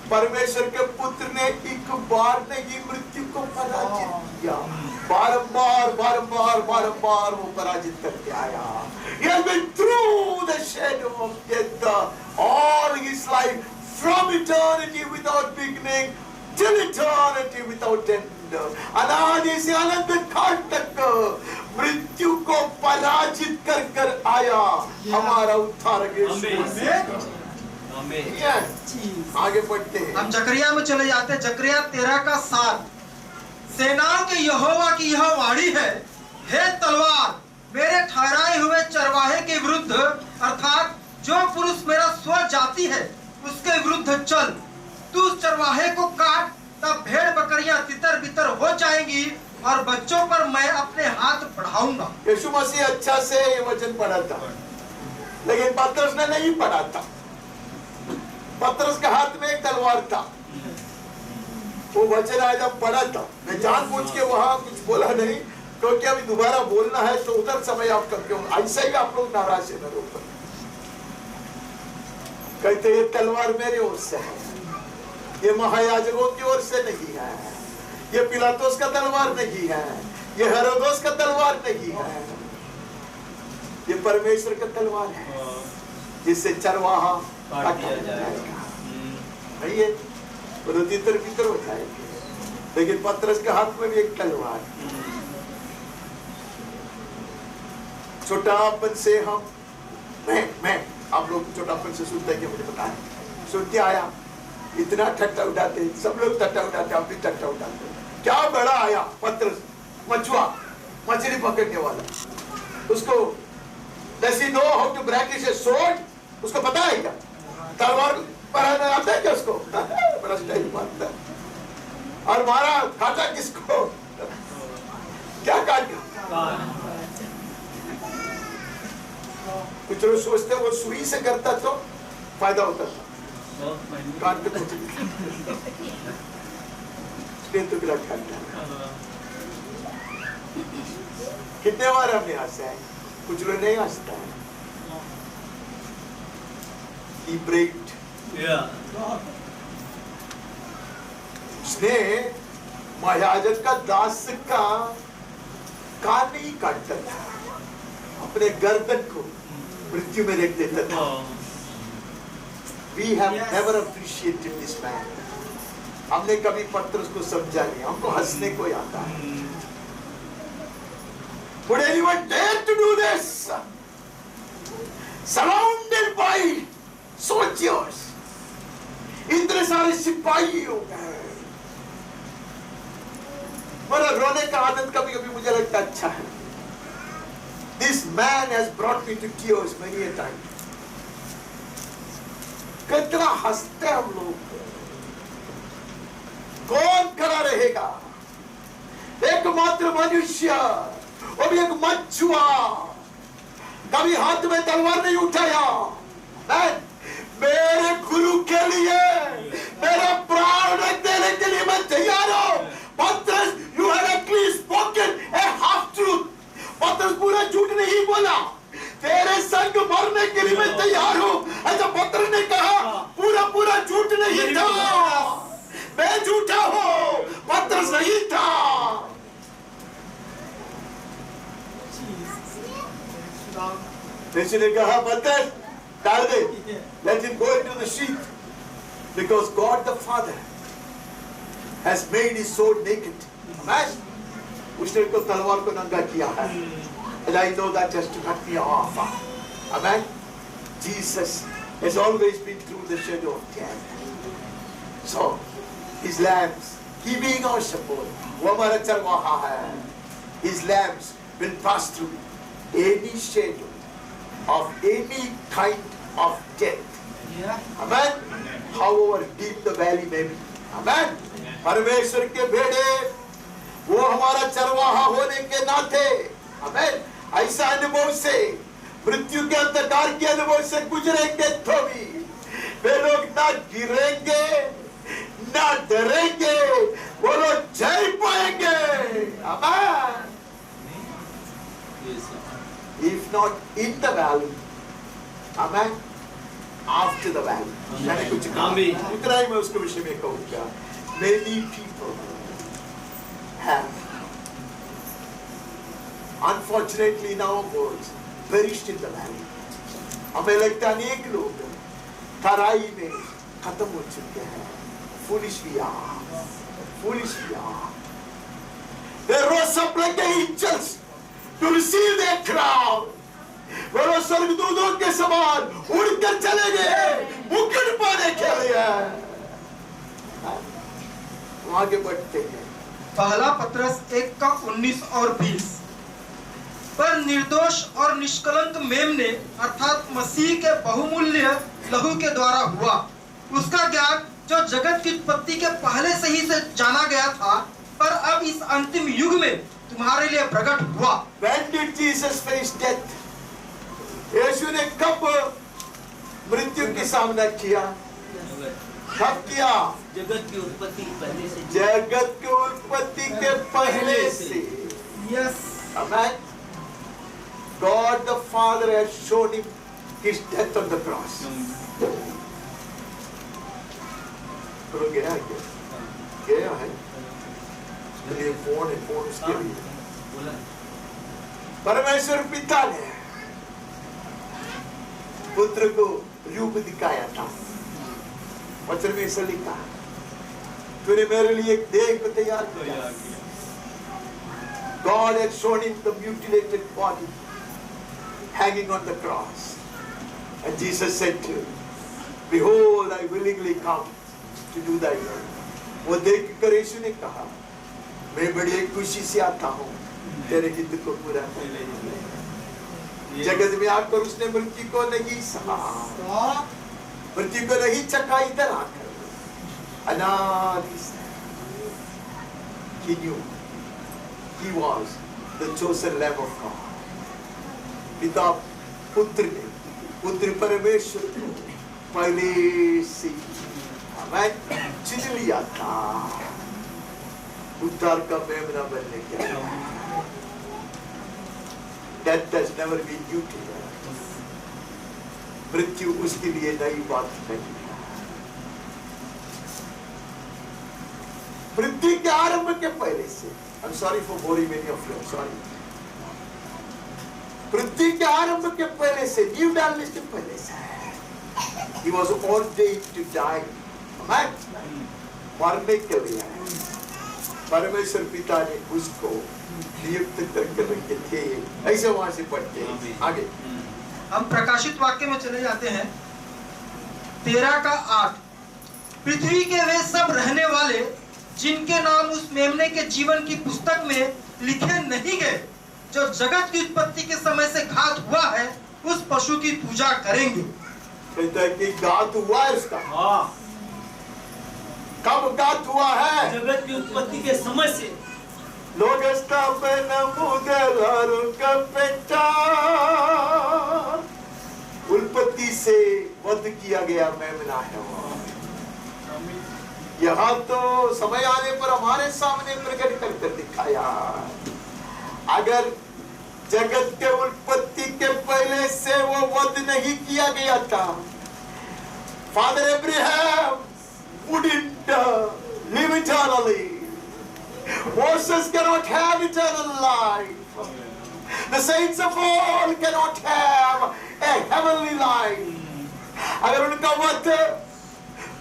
परमेश्वर के पुत्र ने एक बार नहीं मृत्यु को पराजित किया, बारंबार वो पराजित करके आया. He has been through the shadow of death all his life, from eternity without beginning till eternity without end. अनादि से अनंत काल तक मृत्यु को पराजित कर आया हमारा उद्धारक यीशु. आगे बढ़ते हैं. हम जकरिया में चले जाते हैं. जकरिया 13:7. सेनाओं के यहोवा की यह वाणी है, हे तलवार मेरे ठहराए हुए चरवाहे के विरुद्ध, अर्थात जो पुरुष मेरा स्व जाति है उसके विरुद्ध चल. तू उस चरवाहे को काट, तब भेड़ बकरियां तितर बितर हो जाएंगी और बच्चों पर मैं अपने हाथ बढ़ाऊंगा. यीशु मसीह अच्छा से ये वचन पढ़ा था, लेकिन पतरस ने नहीं पढ़ा था. पतरस के हाथ में एक तलवार था. वो वचन आज जब पढ़ा था, मैं जानबूझ के वहां कुछ बोला नहीं, क्योंकि अभी दोबारा बोलना है तो उधर समय आपका क्यों, ऐसे ही आप लोग नाराज है मेरे ऊपर. कहते ये तलवार मेरी ओर से है, ये महायाजकों की ओर से नहीं है, ये पिलातुस का तलवार नहीं है, ये हेरोदेस का तलवार नहीं है, ये परमेश्वर का तलवार है जिससे चरवाहा काट दिया जाएगा. नहीं है, वो तितर बितर हो जाएंगे. लेकिन पतरस के हाथ में भी एक तलवार. छोटापन से हम मैं आप लोग छोटापन से सुनते हैं कि मुझे पता है, सुनते आया इतना ठट्टा उठाते, सब लोग ठट्टा उठाते, आप भी ठट्टा उठाते. क्या बड़ा आया पतरस, मछुआ, मछली पकड़ने वाला. उसको does he know how to brandish a sword? उसको पता है क्या तलवार पढ़ाना आता है क्या उसको? बड़ा स्टाइल मारता है. और मारा, काटा किसको? क्या काटा? कुछ लोग सोचते वो सुई से करता तो फायदा होता था, काट के तो बिना काटता. कितने बार हमने हंसा है, कुछ लोग नहीं हंसता है. He prayed. उसने महायाजक का दास का कान नहीं काटता था, अपने गर्दन को मृत्यु में रख देता था. We have never appreciated this man. हमने कभी पतरस को समझा नहीं, हमको हंसने को आता है. Would anyone dare to do this? Surrounded by soldiers, इतने सारे सिपाही हो गए. मेरा रोने का आनंद कभी कभी मुझे लगता अच्छा है. This man has brought me to tears many a time. कितना हंसते हम लोग. कौन खड़ा रहेगा? एकमात्र मनुष्य, वो भी एक मछुआ, कभी हाथ में तलवार नहीं उठाया. मेरे गुरु के लिए मेरा प्राण रख देने के लिए मैं तैयार हूं. पतरस, you have at least spoken a half truth. पतरस पूरा झूठ नहीं बोला. तेरे संग मरने के लिए मैं तैयार हूं. ऐसा पतरस ने कहा, पूरा झूठ नहीं था. मैं झूठा हूं, पतरस नहीं था. यीशु ने कहा, पतरस डाल दे, let him go into the sheath, because God the Father has made his sword naked. Amen. उसने तो तलवार को नंगा किया है. And I know that has to cut me off. Amen. Jesus has always been through the shadow of death. So his lambs, he being our shepherd, वो हमारा चरवाहा है. His lambs will pass through any shadow of any kind of death Amen. However deep the valley may be. Amen. परमेश्वर के भेड़े, वो हमारा चरवाहा होने के नाते, Amen. ऐसा अनुभव से, मृत्यु के अंधकार के अनुभव से गुजरेंगे तो भी वे लोग ना गिरेंगे, ना डरेंगे, वो लोग जय पाएंगे. Amen. If not in the valley, Amen. After the valley. मैंने कुछ कहा, उतना ही मैं उसके विषय में कहूँगा. Many people have, unfortunately in our world, perished in the valley. हमें लगता है अनेक लोग तराई में खत्म हो चुके हैं. Foolish we are. Foolish we are. They rose up like the angels to receive their crown. वो लोग स्वर्गदूतों के समान उड़कर चले गए मुकुट पाने के लिए. आगे बढ़ते हैं. पहला पत्रस 1:19 और 20. पर निर्दोष और निष्कलंक मेमने अर्थात मसीह के बहुमूल्य लहू के द्वारा हुआ, उसका ज्ञान जो जगत की उत्पत्ति के पहले से ही से जाना गया था, पर अब इस अंतिम युग में तुम्हारे लिए प्रकट हुआ. When did Jesus face death? यीशु ने कब मृत्यु की सामना किया? कब किया? जगत की उत्पत्ति पहले से. जगत की उत्पत्ति के पहले से. Yes. Amen. God the Father has shown him his death on the cross. तो गया क्या? गया है. तो ये फोन है, फोन उसके लिए. परमेश्वर पिता ने पुत्र को रूप दिखाया था. वचन में ऐसा लिखा, तूने मेरे लिए एक देह को तैयार किया. God had shown him the mutilated body hanging on the cross, and Jesus said to him, behold, I willingly come to do thy will. वो देख कर यीशु ने कहा, मैं बड़ी खुशी से आता हूँ तेरे हित को पूरा करने. जगत में आकर उसने मृत्यु को नहीं सहा, मृत्यु को नहीं चखा. इधर आकर अनादि से he knew he was the chosen lamb of God. पिता पुत्र ने, पुत्र परमेश्वर को पहले से हमें चुन लिया था उद्धार का मेमना बनने के लिए. Death has never been new to him. मृत्यु उसके लिए नई बात नहीं है. मृत्यु के आरंभ के पहले से, I'm sorry for boring many of you, I'm sorry. मृत्यु के आरंभ के पहले से, न्यू डालने के पहले से, he was ordained to die. Amen. मरने के लिए परमेश्वर पिता ने उसको नियुक्त करके रखे थे. ऐसे वहां से पढ़ते हैं आगे. हम प्रकाशित वाक्य में चले जाते हैं 13:8. पृथ्वी के वे सब रहने वाले जिनके नाम उस मेमने के जीवन की पुस्तक में लिखे नहीं गए, जो जगत की उत्पत्ति के समय से घात हुआ है, उस पशु की पूजा करेंगे. कहता है कि घात हुआ है उसका. हाँ. कब घात हुआ है? जगत की उत्पत्ति के समय से. उत्पत्ति से वध किया गया मेमना है वो. यहाँ तो समय आने पर हमारे सामने प्रकट कर दिखाया. अगर जगत के उत्पत्ति के पहले से वो वध नहीं किया गया था, father Abraham wouldn't live eternally. Moses cannot have eternal life. The saints of all cannot have a heavenly life. अगर उनका वध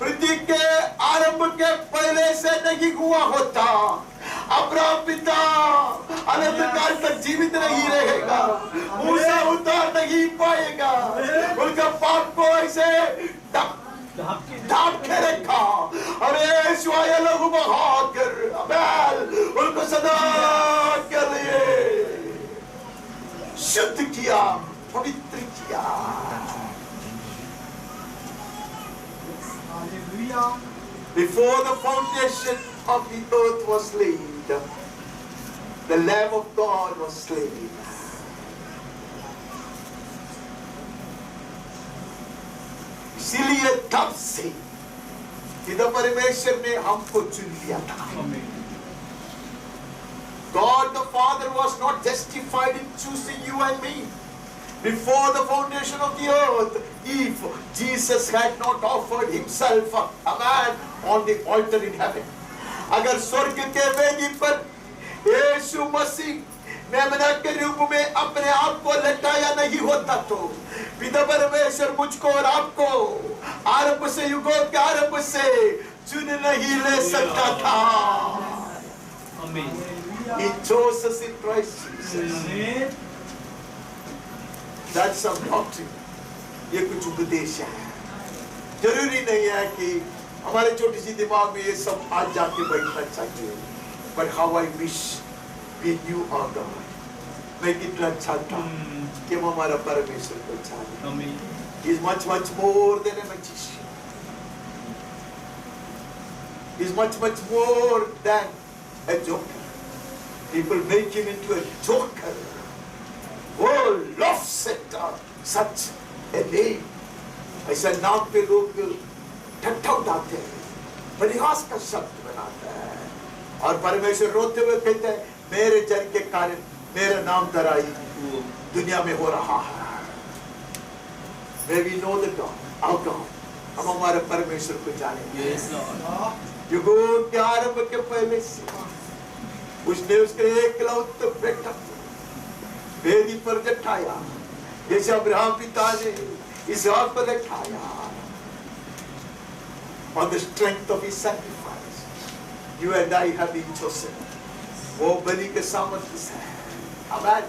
पृथ्वी के आरंभ के पहले से नहीं हुआ होता, अब्राहम पिता अनंत काल तक जीवित नहीं रहेगा, मूसा उद्धार नहीं पाएगा. उनका पाप को ऐसे ढांप के रखा और यीशु आया लहू बहाकर उनको सदा के लिए शुद्ध किया, पवित्र किया. Before the foundation of the earth was laid, the Lamb of God was slain. इसीलिए तब से पिता परमेश्वर ने हमको चुन लिया था. God the Father was not justified in choosing you and me before the foundation of the earth if Jesus had not offered himself a man on the altar in heaven. अगर स्वर्ग के वेदी पर यीशु मसीह मेमना के रूप में अपने आप को लटाया नहीं होता तो पिता परमेश्वर मुझको और आपको आरंभ से युगों के आरंभ से चुन नहीं ले सकता था. He chose us in Christ Jesus. That's some doctrine. ये कुछ उपदेश है. जरूरी नहीं है कि हमारे छोटी सी दिमाग में ये सब आज जाके बैठना चाहिए. But how I wish we knew our God. मैं कितना चाहता हूँ कि हम हमारा परमेश्वर को जाने. He is much more than a magician. He is much more than a joker. People make him into a joker. Oh, laughs at such a name. ऐसा नाम पे लोग ठट्ठा उड़ाते हैं, परिहास का शब्द बनाते हैं, और परमेश्वर रोते हुए कहते हैं मेरे जन के कारण मेरा नाम तराई दुनिया में हो रहा है. May we know the God, our God. हम हमारे परमेश्वर को जानेंगे. युगों के आरंभ के पहले से उसने उसके एकलौते बेटा वेदी पर बैठाया, जैसे अब्राहम पिता ने इसहाक पर बैठाया. On the strength of his sacrifice, you and I have been chosen. वो बलि के सामर्थ्य से, आमेन.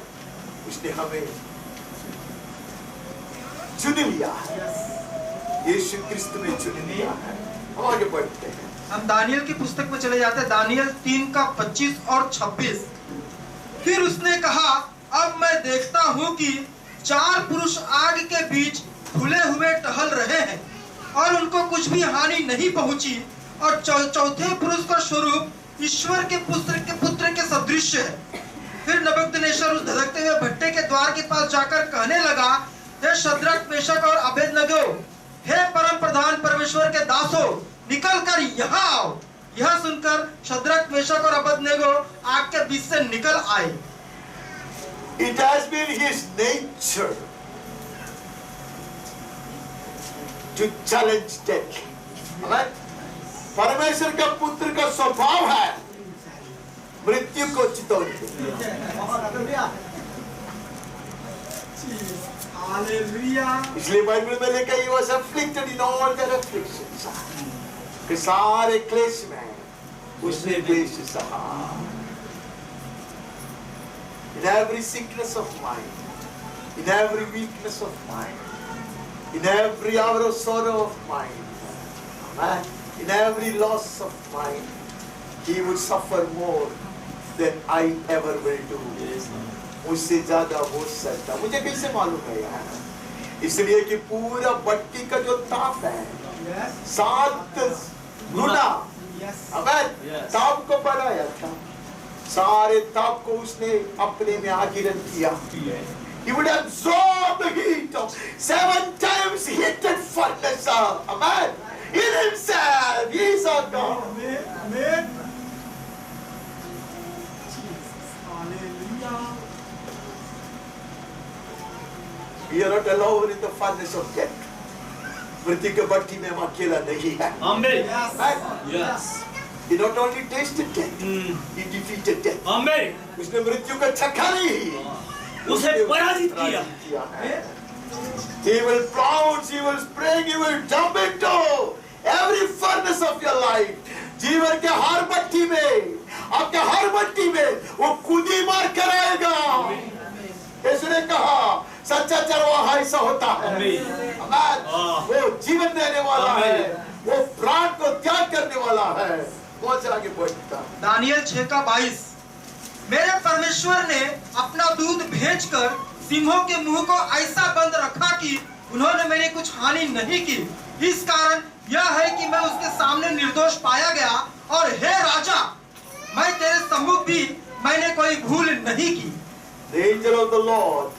उसने हमें चुन लिया है. यीशु क्रिस्त ने चुन लिया है. हम आगे बढ़ते हैं. हम दानियल की पुस्तक में चले जाते हैं. दानियल 3 का 25 और 26. फिर उसने कहा अब मैं देखता हूँ कि 4 पुरुष आग के बीच खुले हुए टहल रहे हैं और उनको कुछ भी हानि नहीं पहुंची, और चौथे पुरुष का स्वरूप ईश्वर के पुत्र के सदृश है. फिर नबूकदनेस्सर उस धधकते हुए भट्टे के द्वार के पास जाकर कहने लगा, हे शद्रक, मेशक और अबेदनगो, हे परम प्रधान परमेश्वर के दासों, निकल कर यहाँ आओ. यह सुनकर शद्रक, मेशक और अबेदनगो आग के बीच से निकल आए. It has been his nature to challenge death. परमेश्वर का पुत्र का स्वभाव है मृत्यु को चितौनी देना. इसलिए बाइबल में लिखा है he was afflicted in all their afflictions. कि सारे क्लेश में उसने क्लेश सहा. In every sickness of mind, in every weakness of mind, in every hour of sorrow of mind, amen, in every loss of mind, he would suffer more than I ever will do. मुझसे ज्यादा हो सकता. मुझे कैसे मालूम है यार? इसलिए कि पूरा भट्टी का जो ताप है 7 गुना, अमेन, ताप को बढ़ाया था. सारे ताप को उसने अपने में आगिरन किया. He would absorb the heat of 7 times heated furnace. Amen. In himself, he is our God. Amen. We are not alone in the furnace of death. मृत्यु के भट्टी में हम अकेला नहीं है. Amen. Yes. He not only tasted death, he defeated death. Amen. उसने मृत्यु का छक्का नहीं, उसे पराजित किया. He will pounce, he will spring, he will jump into every furnace of your life. जीवन के हर भट्टी में, आपके हर भट्टी में वो कूदी मार कर आएगा. यीशु ने कहा सच्चा चरवाहा ऐसा होता है. अमेन. वो जीवन देने वाला है, वो प्राण को त्याग करने वाला है. बहुत आगे बढ़ता. दानियल 6 का 22. मेरे परमेश्वर ने अपना दूत भेजकर सिंहों के मुंह को ऐसा बंद रखा कि उन्होंने मेरी कुछ हानि नहीं की। इस कारण यह है कि मैं उसके सामने निर्दोष पाया गया, और हे राजा, मैं तेरे सम्मुख भी मैंने कोई भूल नहीं की। The angel of the Lord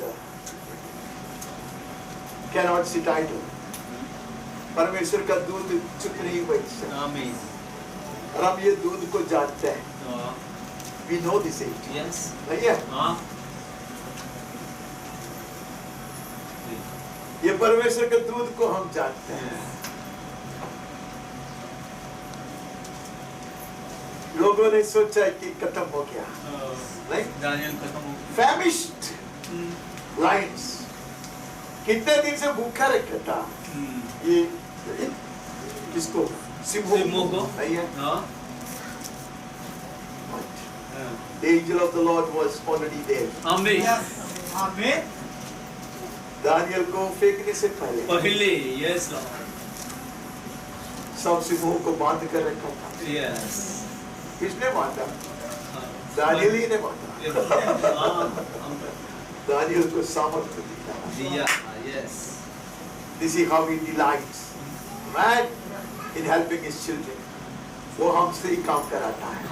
cannot sit idle. परमेश्वर का दूध चुप नहीं बैठ सकता। Amen. और हम ये दूध को जानते हैं। We know this angel. Yes. नहीं है? ये परमेश्वर के दूध को हम जानते हैं। लोगों ने सोचा कि खत्म हो गया, नहीं? दानियल खत्म हो गया। Famished lions, कितने दिन से भूखा रखा था ये किसको? सिंहों को। नहीं है? हाँ। The angel of the Lord was already there. Amen. आमीन। दानियल को फेंकने से पहले पहले, yes Lord. सब सिंहों को बांध कर रखा था। Yes. किसने बांधा? दानियल ही ने बांधा। दानियल को सामर्थ्य दिया। Yes. This is how he delights, man, in helping his children. वो हमसे ही काम कराता है।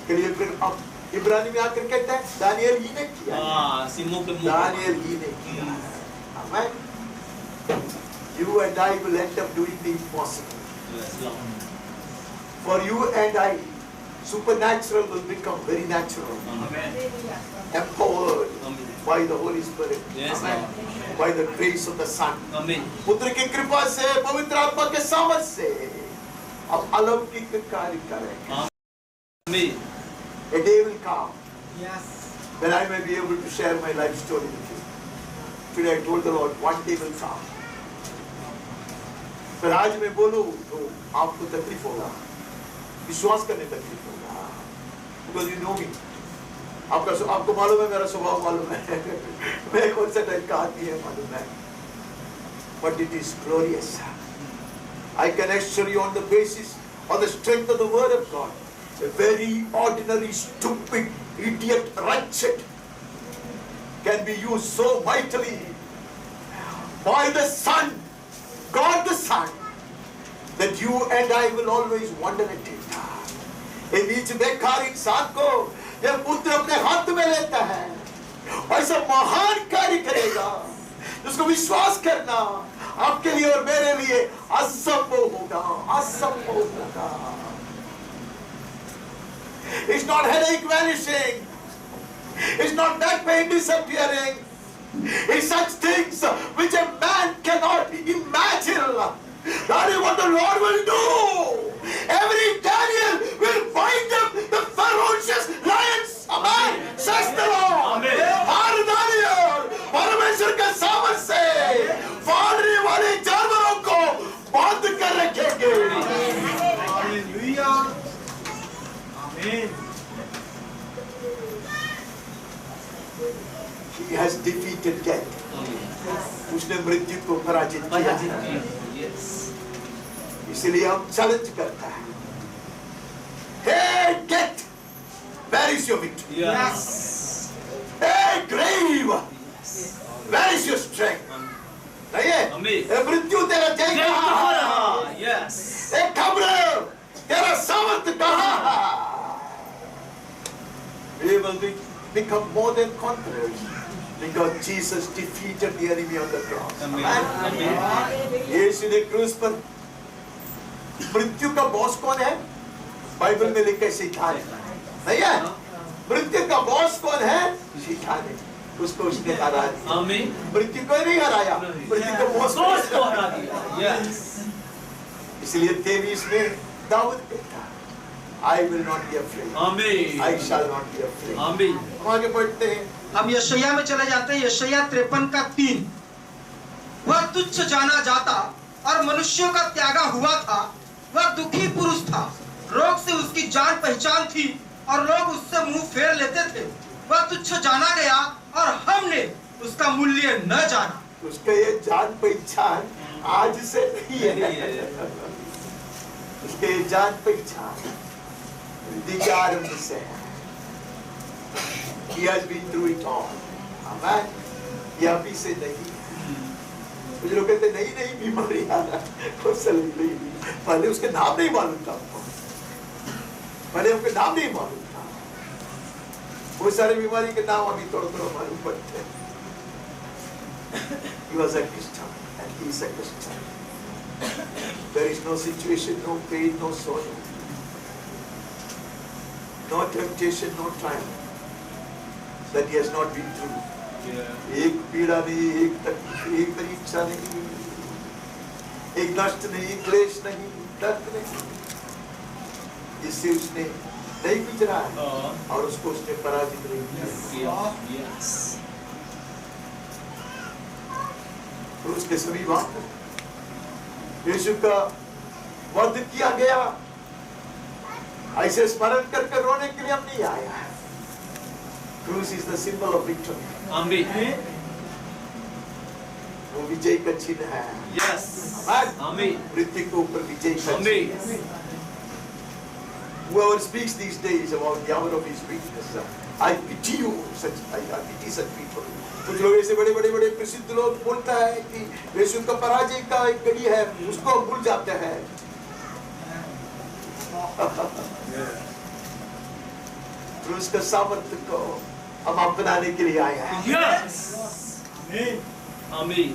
चलिए फिर अब इब्रानी में आकर कहता है दानियल ही ने किया। सिंहों के मुंह। दानियल ही ने किया। Amen. You and I will end up doing the impossible. Yes Lord. For you and I, supernatural will become very natural. Amen. Empowered Amen. by the Holy Spirit. Yes, Amen. Lord. By the grace of the Son. Amen. पुत्र की कृपा से, पवित्र आत्मा के सामर्थ से अब अलौकिक कार्य करें। Amen. A day will come Yes. when I may be able to share my life story with you. Today I told the Lord, one day will come. फिर आज मैं बोलूं तो आपको तकलीफ होगा, विश्वास करने तकलीफ होगा, because you know me. आपको मालूम है, मेरा स्वभाव मालूम है, मैं कौन सा टाइप का आदमी है मालूम है, but it is glorious. I can assure you on the basis of the strength of the word of God, a very ordinary, stupid, idiot, wretched can be used so mightily by the Son, God the Son, that you and I will always wonder at it. ये बीच बेकार इंसान को ये पुत्र अपने हाथ में लेता है, ऐसा महान कार्य करेगा जिसको विश्वास करना आपके लिए और मेरे लिए असंभव होगा, असंभव होगा। It's not headache vanishing, it's not neck pain disappearing, it's such things which a man cannot imagine. That is what the Lord will do. Every Daniel will bind up the ferocious lions. Amen. Says the Lord. हर Daniel परमेश्वर के सामर्थ से फाड़ने वाले जानवरों को बांध कर रखेंगे। हालेलुया। आमीन। He has defeated death. उसने मृत्यु को पराजित किया है। इसलिए हम चैलेंज करता है, Hey death, where is your victory? Yes. Hey grave, where is your strength? नहीं है? ये मृत्यु तेरा जय कहाँ है? Yes. ये कब्र तेरा सामर्थ कहाँ है? We will become more than conquerors because Jesus defeated the enemy on the cross. Amen. यीशु ने क्रूस पर मृत्यु का बॉस कौन है? बाइबल में लिखा है शैतान, नहीं है? मृत्यु का बॉस कौन है? शैतान है। उसको उसने हरा दिया। आमीन। मृत्यु को नहीं हराया, मृत्यु का बॉस को हरा दिया। Yes. इसलिए 23 में दाऊद कहता, I will not be afraid. आमीन। I shall not be afraid. आमीन। हम आगे बढ़ते हैं। हम यशायाह में चले जाते हैं। यशायाह 53 का 3। वह तुच्छ जाना जाता और मनुष्यों का त्यागा हुआ था, वह दुखी पुरुष था, रोग से उसकी जान पहचान थी और लोग उससे मुंह फेर लेते थे। वह तुच्छ जाना गया और हमने उसका मूल्य न जाना। उसका ये जान पहचान आज से नहीं है, उसके ये जान पहचान आरंभ से है। He has been through it all. Amen. ये अभी से नहीं है। कुछ लोग कहते नहीं नहीं बीमारी आ रहा है, नहीं, पहले उसके नाम नहीं मालूम था, पहले उनके नाम नहीं मालूम था। बहुत सारे बीमारी के नाम अभी थोड़ा थोड़ा मालूम पड़ते हैं। He was a Christian and he is a Christian. There is no situation, no pain, no sorrow, no temptation, no trial that he has not been through. एक पीड़ा नहीं, एक तकलीफ, एक परीक्षा नहीं, एक नष्ट नहीं, क्लेश नहीं, दर्द नहीं, जिससे उसने नहीं गुजरा है और उसको उसने पराजित नहीं किया। तो उसके सभी बात यीशु का वध किया गया, ऐसे स्मरण करके रोने के लिए हम नहीं आया है। Cross is the symbol of victory. Amen. वो विजय का चिन्ह है। Yes. Amen. मृत्यु के ऊपर विजय का चिन्ह। Amen. Whoever speaks these days about the hour of his weakness, I pity you, I pity such people. कुछ लोग ऐसे बड़े बड़े बड़े प्रसिद्ध लोग बोलता है कि यीशु का पराजय का एक घड़ी है, उसको भूल जाते हैं। क्रूस का सामर्थ्य को हम अपनाने के लिए आए हैं। Yes. Amen.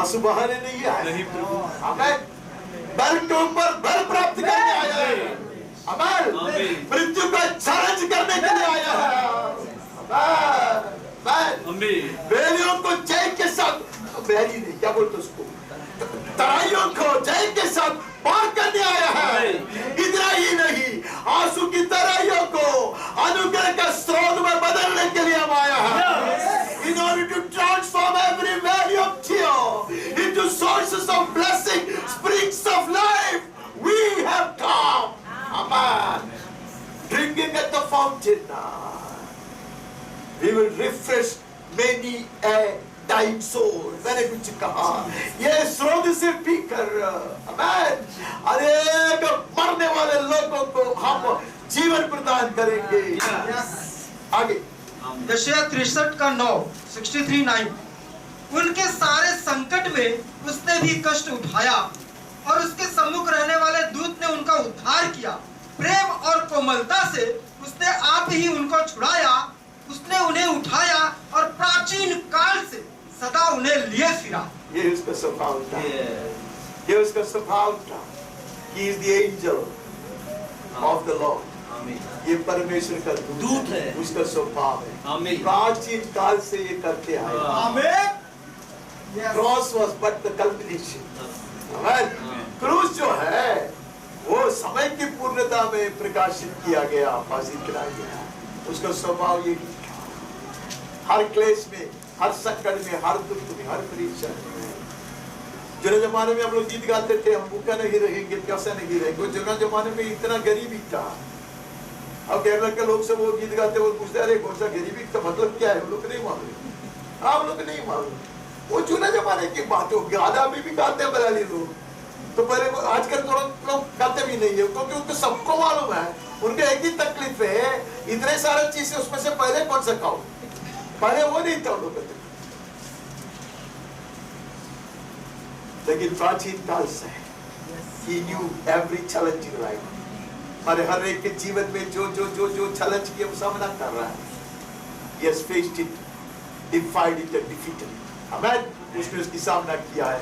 आंसू बहाने नहीं आए। नहीं प्रभु। आमेन। बल के ऊपर बल प्राप्त करने आया है। आमेन। आमेन। मृत्यु का चैलेंज करने के लिए आया है। आमेन। Amen. बेलियों को जय के साथ, बेली नहीं, क्या बोलते उसको, तराइयों को जय के साथ पार करने आया है। इतना ही नहीं, आंसू की तराइयों को अनुग्रह का स्रोत में बदलने के लिए हम आया है। In order to transform every valley of tear into sources of blessing, springs of life, we have come. Amen. Drinking at the fountain, we will refresh many a dying soul. मैंने कुछ कहा, ये स्रोत से पीकर, आमेन, अनेक मरने वाले लोगों को हम जीवन प्रदान करेंगे। आगे यशायाह 63:9 उनके सारे संकट में उसने भी कष्ट उठाया और उसके सम्मुख रहने वाले दूत ने उनका उद्धार किया। प्रेम और कोमलता से उसने आप ही उनको छुड़ाया। उसने उन्हें उठाया और प्राचीन काल से सदा उन्हें लिए फिरा। ये उसका स्वभाव था। ये उसका स्वभाव था। He is the angel of the Lord. ये परमेश्वर का दूत है। उसका स्वभाव है। प्राचीन काल से ये करते आए। आमीन। Cross was but the culmination. आमीन। क्रूस जो है वो समय की पूर्णता में प्रकाशित किया गया, फांसी कराया गया। उसका स्वभाव ये हर क्लेश में, हर संकट में, हर दुख में, हर परीक्षा में। जुने जमाने में हम लोग गीत गाते थे, हम भूखा नहीं रहेंगे, प्यासा नहीं रहेंगे। जुने जमाने में इतना गरीबी था। अब केरला के लोग सब वो गीत गाते, वो पूछते अरे कौन सा गरीबी का मतलब क्या है, वो लोग नहीं मालूम। आप लोग नहीं मालूम, वो जुने जमाने की बात हो। गाना भी गाते हैं बराली लोग, तो पहले आजकल थोड़ा लोग गाते भी नहीं है, क्योंकि उनको सबको मालूम है। उनके एक ही तकलीफ है, इतने सारे चीजें, उसमें से पहले कौन सा खाओ, पहले वो नहीं था लोग। लेकिन प्राचीन काल से he knew every challenging life, हमारे हर एक के जीवन में जो जो जो जो चैलेंज की सामना कर रहा है, he has faced it, defied it and defeated it. Amen. उसने उसकी सामना किया है।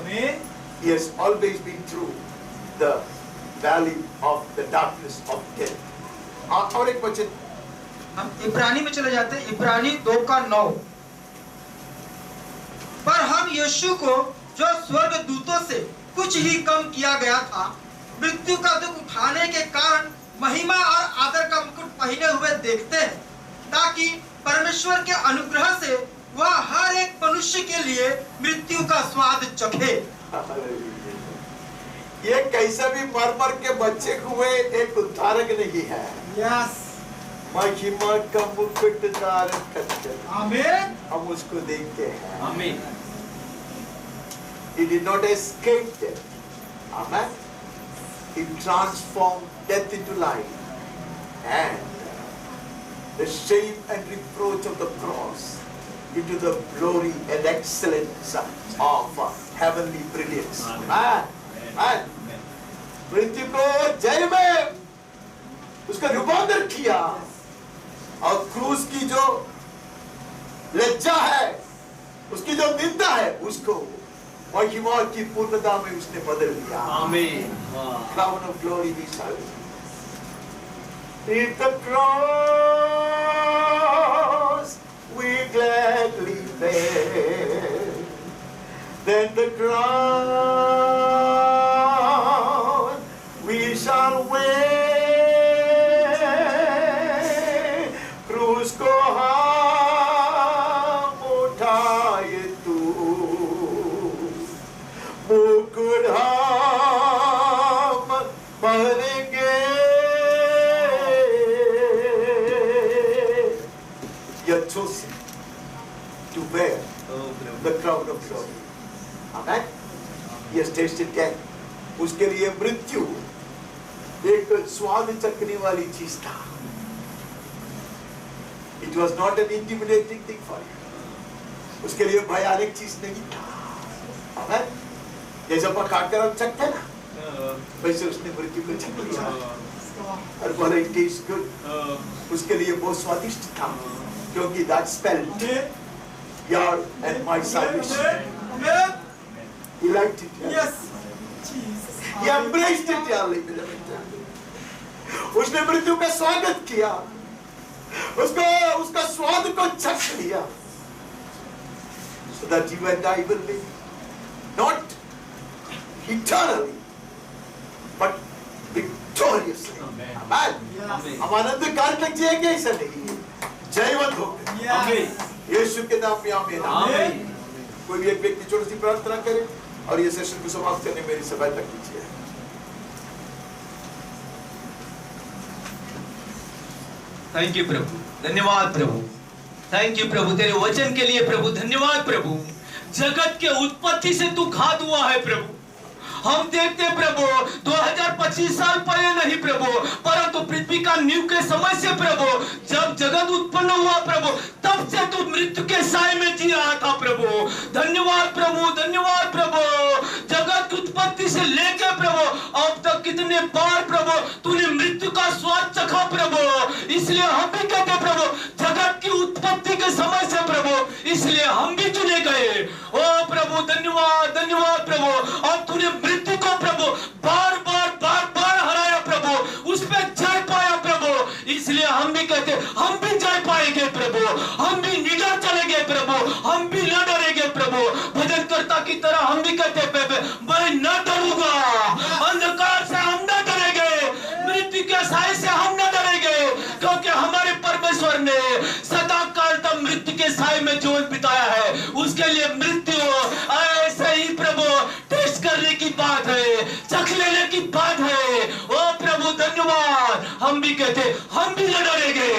He has always been through the valley of the darkness of death. और एक वचन हम इब्रानी में चले जाते हैं, इब्रानी 2:9। पर हम यीशु को जो स्वर्ग दूतों से कुछ ही कम किया गया था, मृत्यु का दुख उठाने के कारण महिमा और आदर का मुकुट पहने हुए देखते हैं, ताकि परमेश्वर के अनुग्रह से वह हर एक मनुष्य के लिए मृत्यु का स्वाद चखे। ये कैसे भी मर मर के बच्चे हुए एक उद्धारक नहीं है। यस, महिमा का मुकुट धारण करके आमीन, हम उसको देखते हैं। आमीन। He did not escape death. Amen. He transformed death into life, and the shame and reproach of the cross into the glory and excellence of heavenly brilliance. Amen. Amen. मृत्यु को जय में उसका रूपांतर किया और क्रूस की जो लज्जा है, उसकी जो निंदा है, उसको महिमा की पूर्णता में उसने बदल दिया. आमीन. Crown of glory we shall in the cross we gladly bear, then the crown we shall wear. क्रूस को हम उठाए तू, मुकुट हम पहनेंगे. You are chosen to wear the crown of glory. Amen. He has tasted death. उसके लिए मृत्यु एक स्वाद चखने वाली चीज था. It was not an intimidating thing for him. उसके लिए भयानक चीज नहीं था. Amen. जैसे अपन खाकर हम चखते ना, वैसे उसने मृत्यु को चख लिया और बोला it is good. उसके लिए बहुत स्वादिष्ट था, क्योंकि that spelled your and my salvation. He liked it. Yes. He embraced it, dearly beloved. उसने मृत्यु का स्वागत किया, उसका स्वाद को चख लिया, so that you and I will live not eternally but victoriously. Amen. हम आनंद काल तक जिएंगे, ऐसा नहीं, जयवंत होकर. आमीन. यीशु के नाम में आमीन. आमीन. कोई भी एक व्यक्ति छोटी सी प्रार्थना करे और ये सेशन को समाप्त करने मेरी सहायता कीजिए. थैंक यू प्रभु, धन्यवाद प्रभु. थैंक यू प्रभु तेरे वचन के लिए प्रभु. धन्यवाद प्रभु. जगत के उत्पत्ति से तू घात हुआ है प्रभु. हम देखते प्रभु 2025 साल पहले नहीं प्रभु, परंतु पृथ्वी का नींव के समय से प्रभु, जब जगत उत्पन्न हुआ प्रभु, तब से तू मृत्यु के साए में जी रहा था प्रभु. धन्यवाद प्रभु, धन्यवाद प्रभु. जगत की उत्पत्ति से लेकर प्रभु अब तक कितने बार प्रभु तूने मृत्यु का स्वाद चखा प्रभु. इसलिए हम भी कहते प्रभु, जगत की उत्पत्ति के समय से प्रभु, इसलिए हम भी चुने गए. ओ प्रभु धन्यवाद, धन्यवाद प्रभु. और तूने मृत्यु को प्रभु बार बार हराया प्रभु, उस पे जय पाया प्रभु. इसलिए हम भी कहते, हम भी जय पाएंगे प्रभु. हम भी निडर चलेंगे प्रभु, हम भी न डरेंगे प्रभु. भजनकर्ता की तरह हम भी कहते मैं न डरूंगा. अंधकार से हम न डरेंगे, मृत्यु के साए से हम न डरेंगे, क्योंकि हमारे परमेश्वर ने सदा काल तक मृत्यु के साए में जीवन बिताया है. उसके लिए मृत्यु ऐसे ही प्रभु टेस्ट करने की बात है, चख लेने की बात है. ओ प्रभु धन्यवाद. हम भी कहते, हम भी न डरेंगे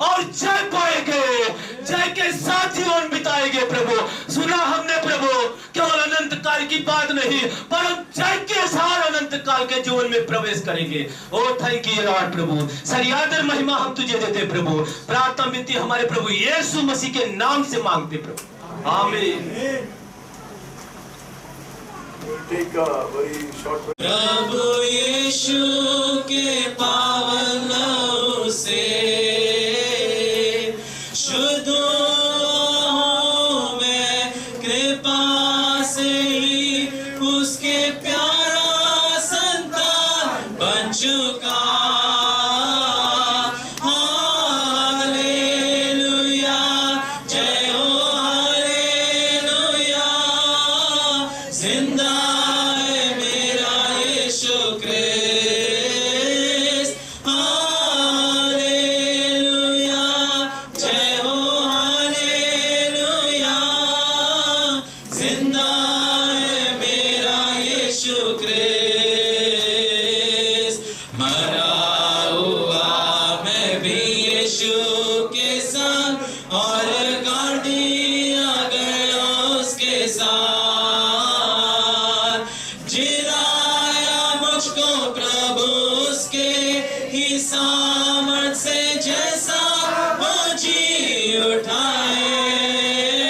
और जय पाएंगे, जय के साथ जीवन बिताएंगे प्रभु. सुना हमने प्रभु, केवल अनंत काल की बात नहीं, परंतु जय के साथ अनंत काल के जीवन में प्रवेश करेंगे. ओ थैंक यू लॉर्ड प्रभु. सारी आदर महिमा हम तुझे देते प्रभु. प्रार्थना विनती हमारे प्रभु यीशु मसीह के नाम से मांगते प्रभु. आमीन. Take a very short break. प्रभु यीशु के पावन नाम से शुद्ध हूँ मैं, कृपा से ही उसके प्यारा संतान बन चुका. हालेलुया, जय हो हालेलुया. जिंदा है मेरा यीशु क्रिस्ट. हालेलुया, जय हो हालेलुया. जिंदा है मेरा यीशु क्रिस्ट. मरा हुआ मैं भी यीशु के साथ और गाड़ दिया गया उसके साथ. जिलाया मुझको प्रभु उसके ही सामर्थ से, जैसा वो जी उठाए.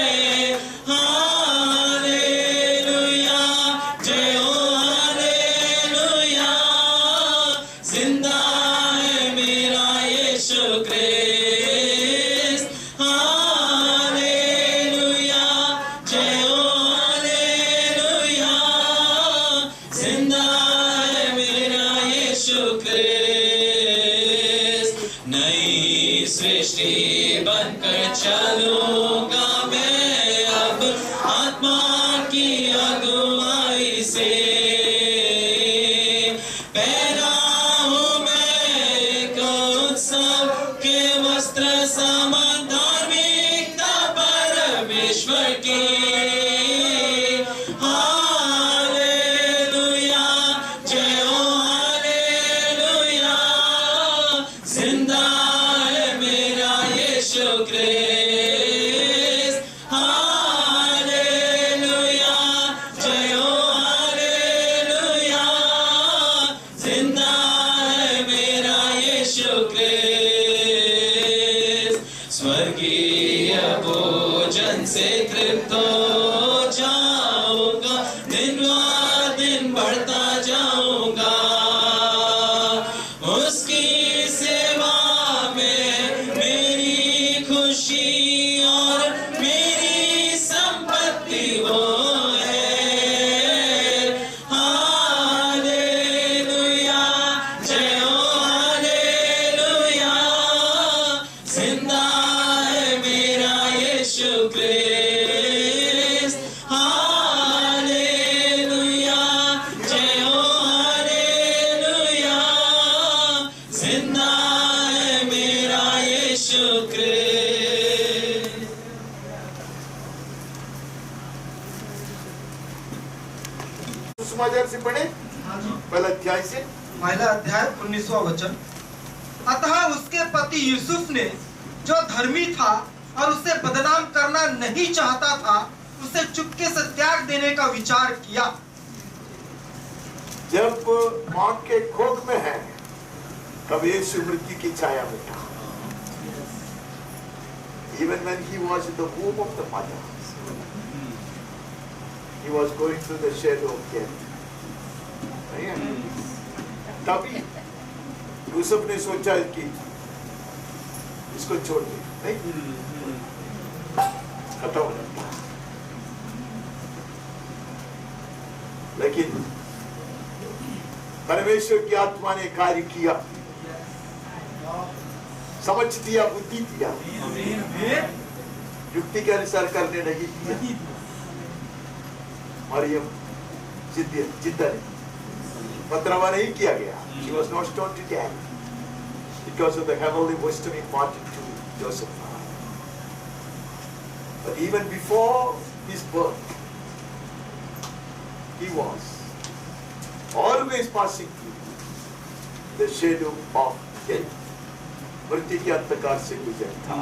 आत्मा की अगुवाई से पहना हूँ मैं एक उत्सव के वस्त्र समान धार्मिकता परमेश्वर की। हालेलुया, जय हो हालेलुया, जिंदा है मेरा यीशु क्रिस्ट। हालेलुया, जय हो हालेलुया, जिंदा है मेरा यीशु क्रिस्ट। स्वर्गीय भोजन से तृप्त हो जाऊंगा, दिन ब दिन बढ़ता जाऊंगा, उसकी सेवा में मेरी खुशी और मेरी संपत्ति वो है। हालेलुया, जय हो हालेलुया, जिंदा है मेरा यीशु क्रिस्ट। हालेलुया, जय हो हालेलुया, जिंदा है मेरा यीशु क्रिस्ट। सुसमाचार से पढ़े पहला अध्याय से। पहला अध्याय 19वां वचन। अतः उसके पति यूसुफ ने जो धर्मी था और उसे बदनाम करना नहीं चाहता था, उसे चुपके से त्याग देने का विचार किया। जब मां के कोख में है तब यीशु मृत्यु की छाया में था। Even when he was in the womb of the mother, he was going through the shadow of death. नहीं है? तभी यूसुफ ने सोचा कि इसको छोड़ दे, नहीं खत्म हो जाता। लेकिन परमेश्वर की आत्मा ने कार्य किया, समझ दिया, बुद्धि दिया, युक्ति के अनुसार करने नहीं दिया। मरियम जिद्दा ने पथरावा नहीं किया गया। She was not stoned to death because of the heavenly wisdom imparted to Joseph. But even before his birth, he was always passing through the shadow of death. मृत्यु के अंधकार से गुजरता,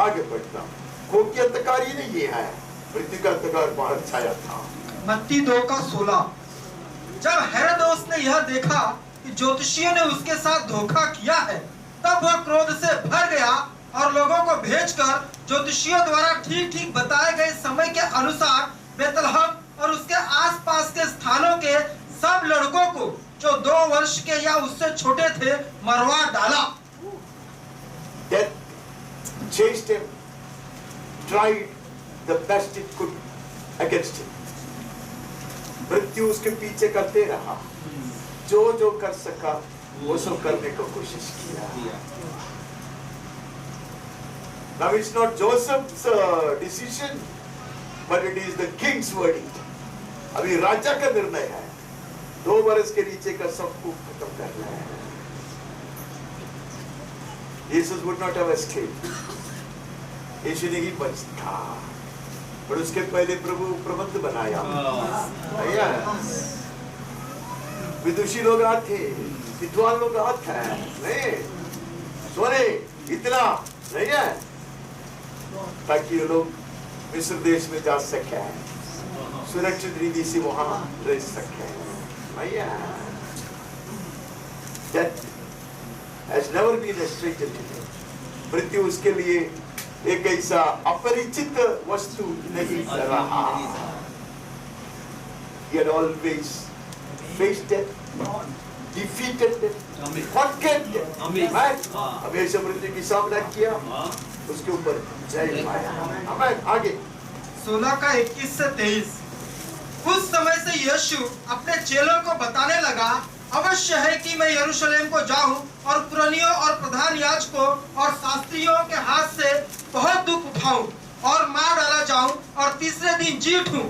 आगे बढ़ता। कोख के अंधकार ही नहीं है, मृत्यु का अंधकार बाहर छाया था। मत्ती 2:16। जब हेरोदेस ने यह देखा कि ज्योतिषियों ने उसके साथ धोखा किया है, तब वह क्रोध से भर गया और लोगों को भेजकर ज्योतिषियों द्वारा ठीक ठीक बताए गए समय के अनुसार बेतलहम और उसके आसपास के स्थानों के सब लड़कों को जो 2 वर्ष के या उससे छोटे थे मरवा डाला। Death chased him, tried the best it could against him. मृत्यु उसके पीछे करते रहा, जो जो कर सका वो सब करने को कोशिश किया। Now it's not Joseph's decision, but it is the king's verdict. अभी राजा का निर्णय है, 2 वर्ष के नीचे का सब कुछ खत्म करना है। Jesus would not have escaped. यीशु नहीं बचता, पर उसके पहले प्रभु प्रबंध बनाया। विदुषी लोग आते, विद्वान लोग आते हैं, नहीं सोने इतना नहीं है, ताकि ये लोग मिस्र देश में जा सके, सुरक्षित रीति से वहां रह सके। Death has never been a stranger to him. मृत्यु उसके लिए एक ऐसा अपरिचित वस्तु नहीं रहा। He had always faced death, defeated death, conquered death. हमेशा मृत्यु की सामना किया, उसके ऊपर जय पाया। आमीन। आगे 16:21 से 23। उस समय से यीशु अपने चेलों को बताने लगा, अवश्य है कि मैं यरूशलेम को जाऊं और पुरनियों और प्रधान याजकों और शास्त्रियों के हाथ से बहुत दुख उठाऊं और मार डाला जाऊं और तीसरे दिन जी उठूं।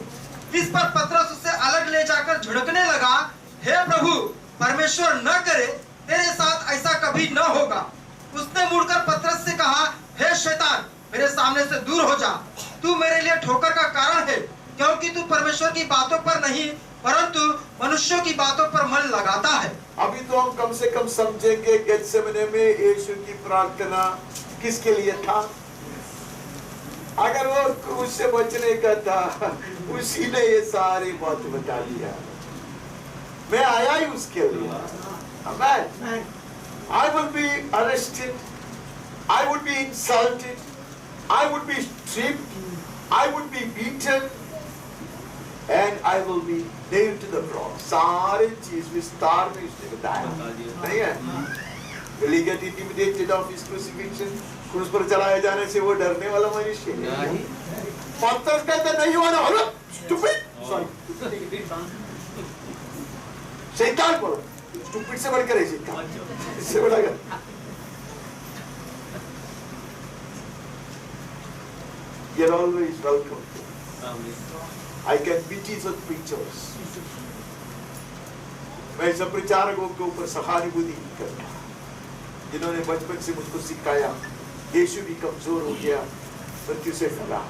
इस पर पतरस उसे अलग ले जाकर झुड़कने लगा, हे प्रभु, परमेश्वर न करे, तेरे साथ ऐसा कभी न होगा। उसने मुड़कर पतरस से कहा, हे शैतान, मेरे सामने से दूर हो जा, तू मेरे लिए ठोकर का कारण है, क्योंकि तू परमेश्वर की बातों पर नहीं परंतु मनुष्यों की बातों पर मन लगाता है। अभी तो हम कम से कम समझेंगे गेत्सेमने में यीशु की प्रार्थना किसके लिए था। अगर वो क्रूस से बचने का था, उसी ने ये सारी बात बता दिया। मैं आया ही उसके लिए। Amen. I will be arrested, I would be insulted, I would be stripped, I would be beaten, and I will be nailed to the cross. सारे चीज विस्तार में उसने बताया, नहीं है? Will he get intimidated of his crucifixion? क्रूस पर चलाए जाने से वो डरने वाला मनुष्य नहीं। पतरस कहते नहीं हुआ ना, हेलो, stupid, sorry, शैतान बोलो, stupid से बढ़कर है शैतान, इससे बड़ा कर। You're always welcome. I can pity the preachers. मैं सब प्रचारकों के ऊपर सहानुभूति करता, जिन्होंने बचपन से मुझको सिखाया, यीशु भी कमजोर हो गया, मृत्यु से फला।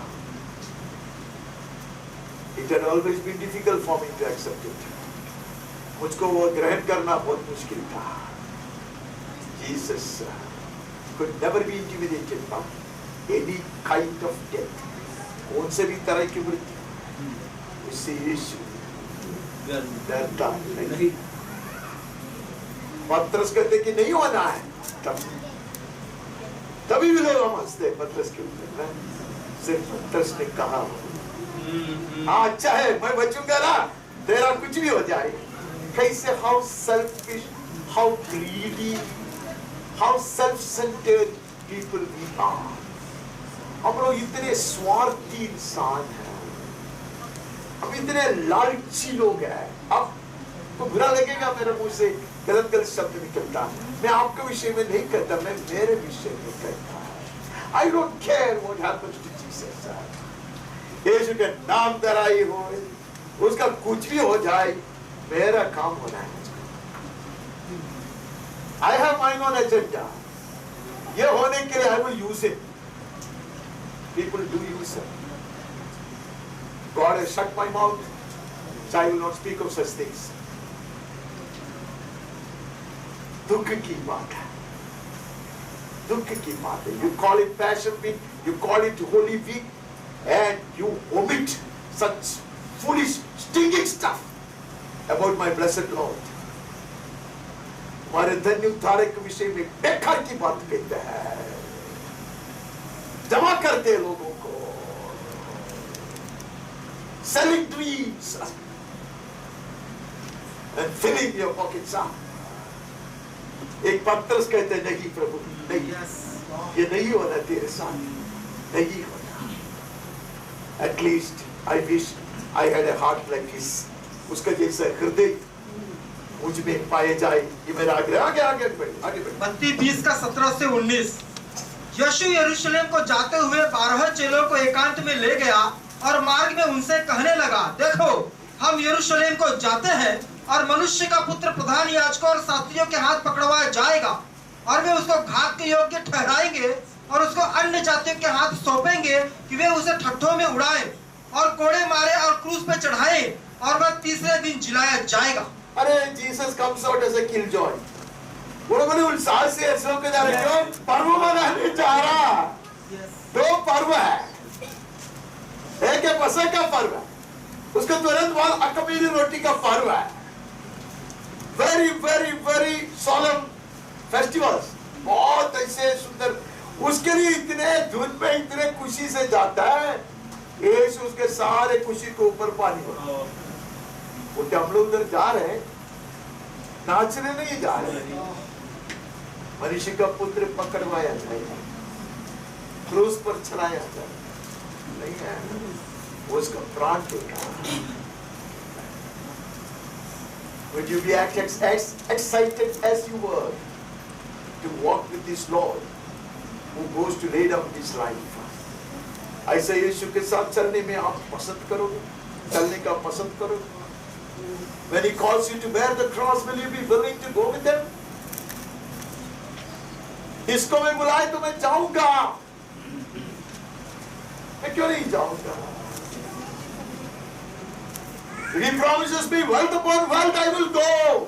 It had always been difficult for me to accept it. मुझको वो ग्रहण करना बहुत मुश्किल था। Jesus could never be intimidated by any kind of death. कौन से भी तरह की मृत्यु, उससे यीशु डरता नहीं। पतरस कहते कि नहीं होना है, तभी भी लोग हंसते पतरस के ऊपर। सिर्फ पतरस ने कहा, हाँ अच्छा है, मैं बचूंगा ना, तेरा कुछ भी हो जाए। कैसे how selfish, how greedy, how self-centered people we are. हम लोग इतने स्वार्थी इंसान हैं, हम इतने लालची लोग हैं। अब तो बुरा लगेगा मेरे मुंह से गलत गलत शब्द निकलता, मैं आपके विषय में नहीं कहता, मैं मेरे विषय में कहता। I don't care what happens to Jesus. यीशु के नाम धराई हो, उसका कुछ भी हो जाए, मेरा काम होना है। I have my own agenda. ये होने के लिए I will use it. People do use it. God has shut my mouth, so I will not speak of such things. दुख की बात है, दुख की बात है। You call it Passion Week, you call it Holy Week, and you omit such foolish, stinging stuff about my blessed Lord. हमारे धन्य उद्धारक के विषय में बेकार की बात कहते हैं, जमा करते लोगों को, selling dreams and filling your pockets up. एक पतरस कहते नहीं प्रभु, नहीं, ये नहीं होना तेरे साथ, नहीं होना। At least I wish I had a heart like his. उसका जैसा हृदय मुझ में पाए जाए, ये मेरा आग्रह। आगे आगे आगे मत्ती 20 का 17 से 19। यीशु यरूशलेम को जाते हुए 12 चेलों को एकांत में ले गया और मार्ग में उनसे कहने लगा, देखो हम यरूशलेम को जाते हैं और मनुष्य का पुत्र प्रधान याजकों और शास्त्रियों के हाथ पकड़वाया जाएगा और वे उसको घात के योग्य ठहराएंगे और उसको अन्य जातियों के हाथ सौंपेंगे कि वे उसे ठट्ठों में उड़ाएं और कोड़े मारे और क्रूस पे चढ़ाएं और वह तीसरे दिन जिलाया जाएगा। अरे Jesus comes out as a killjoy. वो बड़े उत्साह से ऐसे होकर जा रहे हो, पर्व मनाने जा रहा। दो पर्व है, एक है पसख का पर्व है, उसके तुरंत बाद अकमीरी रोटी का पर्व है। वेरी वेरी वेरी सोलम फेस्टिवल्स, बहुत ऐसे सुंदर, उसके लिए इतने धुन में इतने खुशी से जाता है। यीशु उसके सारे खुशी को ऊपर पानी होता है। वो हम लोग उधर जा रहे हैं, नाचने नहीं जा रहे। मनुष्य का पुत्र पकड़वाया जाएगा, क्रूस पर चढ़ाया जाएगा, नहीं है, उसका प्राण देगा। Would you be as excited as you were to walk with this Lord who goes to lay down his life? ऐसे यीशु के साथ चलने में आप पसंद करोगे? चलने का पसंद करोगे? When he calls you to bear the cross, will you be willing to go with him? इसको मैं बुलाए तो मैं जाऊंगा, मैं क्यों नहीं जाऊंगा? If he promises me wealth upon wealth, I will go.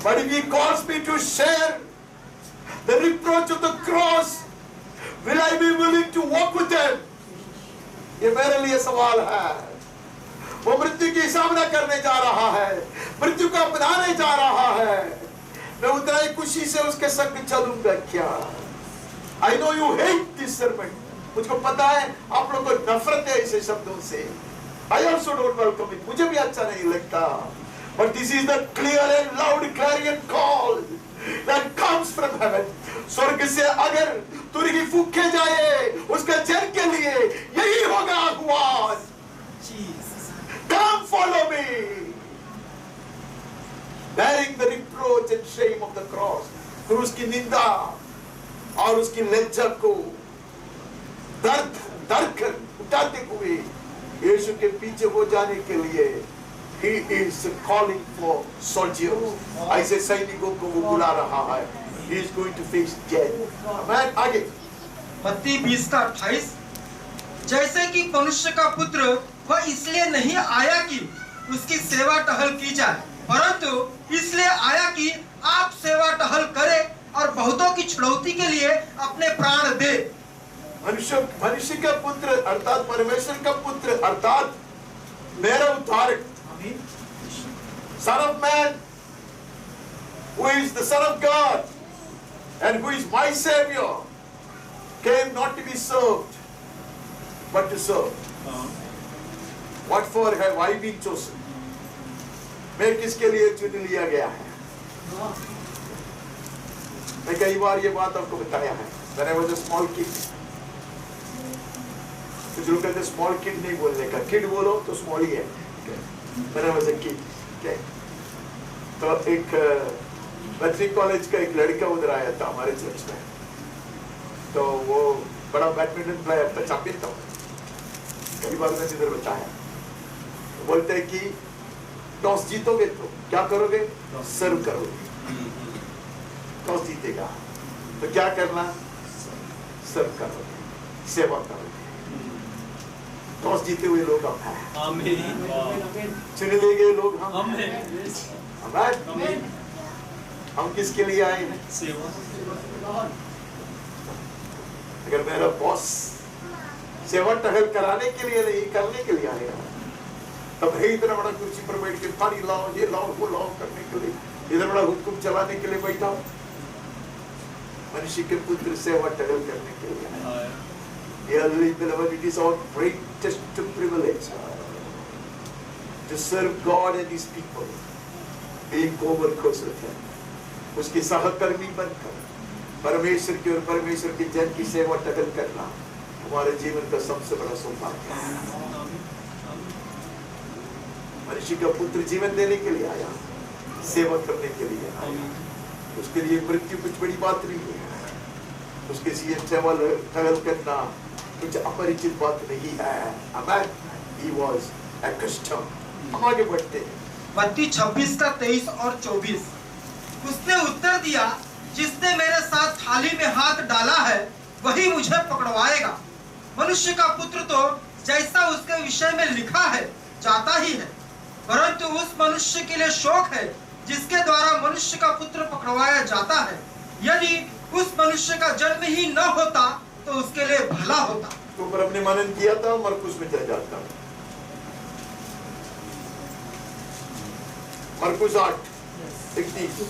But if he calls me to share the reproach of the cross, will I be willing to walk with him? ये मेरे लिए सवाल है। वो मृत्यु की सामना करने जा रहा है, मृत्यु को अपनाने जा रहा है, मैं उतना ही खुशी से उसके संग चलूंगा क्या? I know you hate this sermon. मुझको पता है आप लोगों को नफरत है ऐसे शब्दों से। I also don't welcome it. मुझे भी अच्छा नहीं लगता। But this is the clear and loud clarion call that comes from heaven. स्वर्ग से अगर तुरही फूके जाए उसके जन के लिए यही होगा आह्वान। Come follow me. Bearing the reproach and shame of the cross. क्रूस की निंदा और उसकी लज्जा को दर्द कर उठाते हुए यीशु के पीछे हो जाने के लिए he is calling for soldiers. ऐसे सैनिकों को वो बुला रहा है। He is going to face death. Amen. आगे मत्ती 20:28, जैसे कि मनुष्य का पुत्र वह इसलिए नहीं आया कि उसकी सेवा टहल की जाए, परंतु इसलिए आया कि आप सेवा टहल करें और बहुतों की छुड़ौती के लिए अपने प्राण दे। मनुष्य का पुत्र अर्थात परमेश्वर का पुत्र अर्थात मेरा उद्धारक, Son of Man, who is the Son of God and who is my Savior, came not to be served but to serve. What for have I been chosen? मैं किसके लिए चुन लिया गया है? मैं कई बार ये बात आपको बताया है। When I was a small kid, कुछ लोग कहते स्मॉल किड नहीं बोलने का, किड बोलो तो स्मॉल ही है। When I was a kid, okay? तो एक मैट्रिक कॉलेज का एक लड़का उधर आया था हमारे चर्च में, तो वो बड़ा बैडमिंटन प्लेयर था, चैंपियन था। कई बार मैंने इधर बताया, तो बोलते हैं कि टॉस जीतोगे तो क्या करोगे? सर्व करोगे। टॉस जीतेगा तो क्या करना? सर्व करोगे, सेवा करोगे। टॉस जीते हुए लोग हम हैं। चुने गए लोग हम। हम किसके लिए आए हैं? अगर मेरा बॉस सेवा टहल कराने के लिए नहीं, करने के लिए आएगा, तब है इतना बड़ा कुर्सी पर बैठ के पानी लाओ, ये लाओ, वो लाओ करने के लिए, इतना बड़ा हुक्म चलाने के लिए बैठा। मनुष्य के पुत्र सेवा टहल करने के लिए आया। Dearly beloved, it is our greatest privilege to serve God and His people, being co-workers with Him. उसके सहकर्मी बनकर परमेश्वर की और परमेश्वर के जन की सेवा टहल करना हमारे जीवन का सबसे बड़ा सौभाग्य है। मनुष्य का पुत्र जीवन देने के लिए आया, सेवा करने के लिए आया। उसके लिए मृत्यु कुछ बड़ी बात नहीं है, उसके लिए सेवा टहल करना कुछ अपरिचित बात नहीं है। Amen. He was accustomed. हम आगे बढ़ते हैं। मत्ती 26:23 और 24, उसने उत्तर दिया, जिसने मेरे साथ थाली में हाथ डाला है वही मुझे पकड़वाएगा। मनुष्य का पुत्र तो जैसा उसके विषय में लिखा है जाता ही है, परंतु उस मनुष्य के लिए शोक है जिसके द्वारा मनुष्य का पुत्र पकड़वाया जाता है। यदि उस मनुष्य का जन्म ही न होता तो उसके लिए भला होता। तो ऊपर अपने मनन किया था, मरकुस में चल जाता। मरकुस 8:31।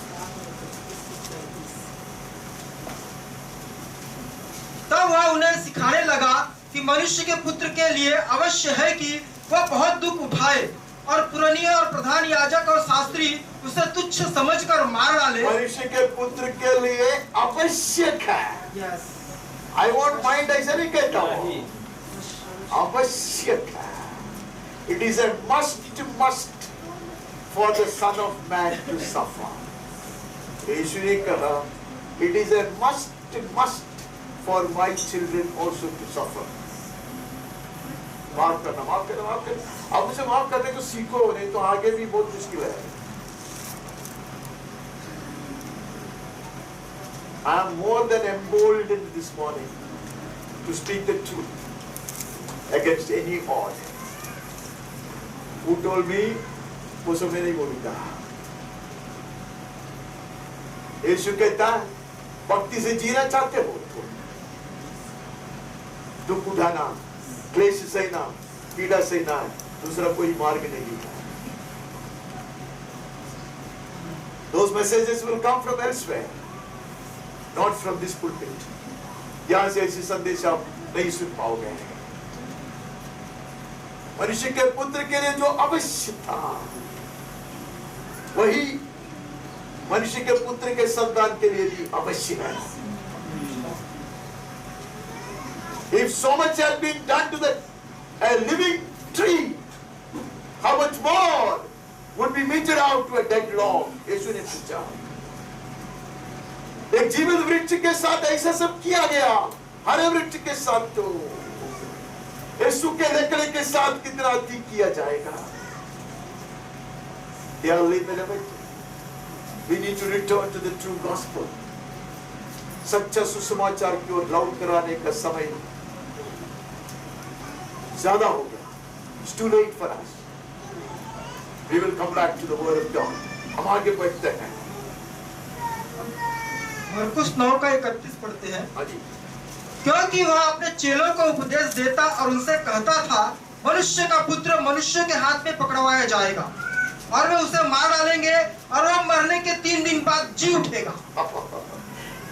तब वह उन्हें सिखाने लगा कि मनुष्य के पुत्र के लिए अवश्य है कि वह बहुत दुख उठाए और पुरानी और प्रधान याजक और शास्त्री उसे तुच्छ समझकर मार डाले। मनुष्य के पुत्र के लिए आवश्यक है। I won't mind, ऐसे नहीं कहता हूँ, आवश्यक है। It is a must for the Son of Man to suffer. यीशु ने कहा, it is a must for my children also to suffer. माफ करना, माफ करना, माफ करना। अब मुझे माफ करने को सीखो, नहीं तो आगे भी बहुत मुश्किल है। I am more than emboldened this morning to speak the truth against any odd. Who told me? वो सब मैं नहीं बोलूंगा। यीशु कहता है भक्ति से जीना चाहते हो तो दुख उठाना, क्लेश सहना, पीड़ा सहना, दूसरा कोई मार्ग नहीं है। Those messages will come from elsewhere, not from this pulpit. यहाँ से ऐसे संदेश आप नहीं सुन पाओगे। मनुष्य के पुत्र के लिए जो अवश्य था वही मनुष्य के पुत्र के संतान के लिए भी अवश्य है। If so much has been done to a living tree, how much more would be meted out to a dead log? यीशु ने पूछा। एक जीवित वृक्ष के साथ ऐसा सब किया गया, हरे वृक्ष के साथ तो यीशु के लकड़े के साथ कितना अधिक किया जाएगा। Dearly beloved, we need to return to the true gospel. सच्चा सुसमाचार की ओर लौट कर आने का समय ज्यादा हो गया। It's too late for us. We will come back to the word of God. हम आगे बढ़ते हैं। मरकुस 9:31 पढ़ते हैं। हाँ जी। क्योंकि वह अपने चेलों को उपदेश देता और उनसे कहता था, मनुष्य का पुत्र मनुष्य के हाथ में पकड़वाया जाएगा और वे उसे मार डालेंगे और वह मरने के 3 दिन बाद जी उठेगा।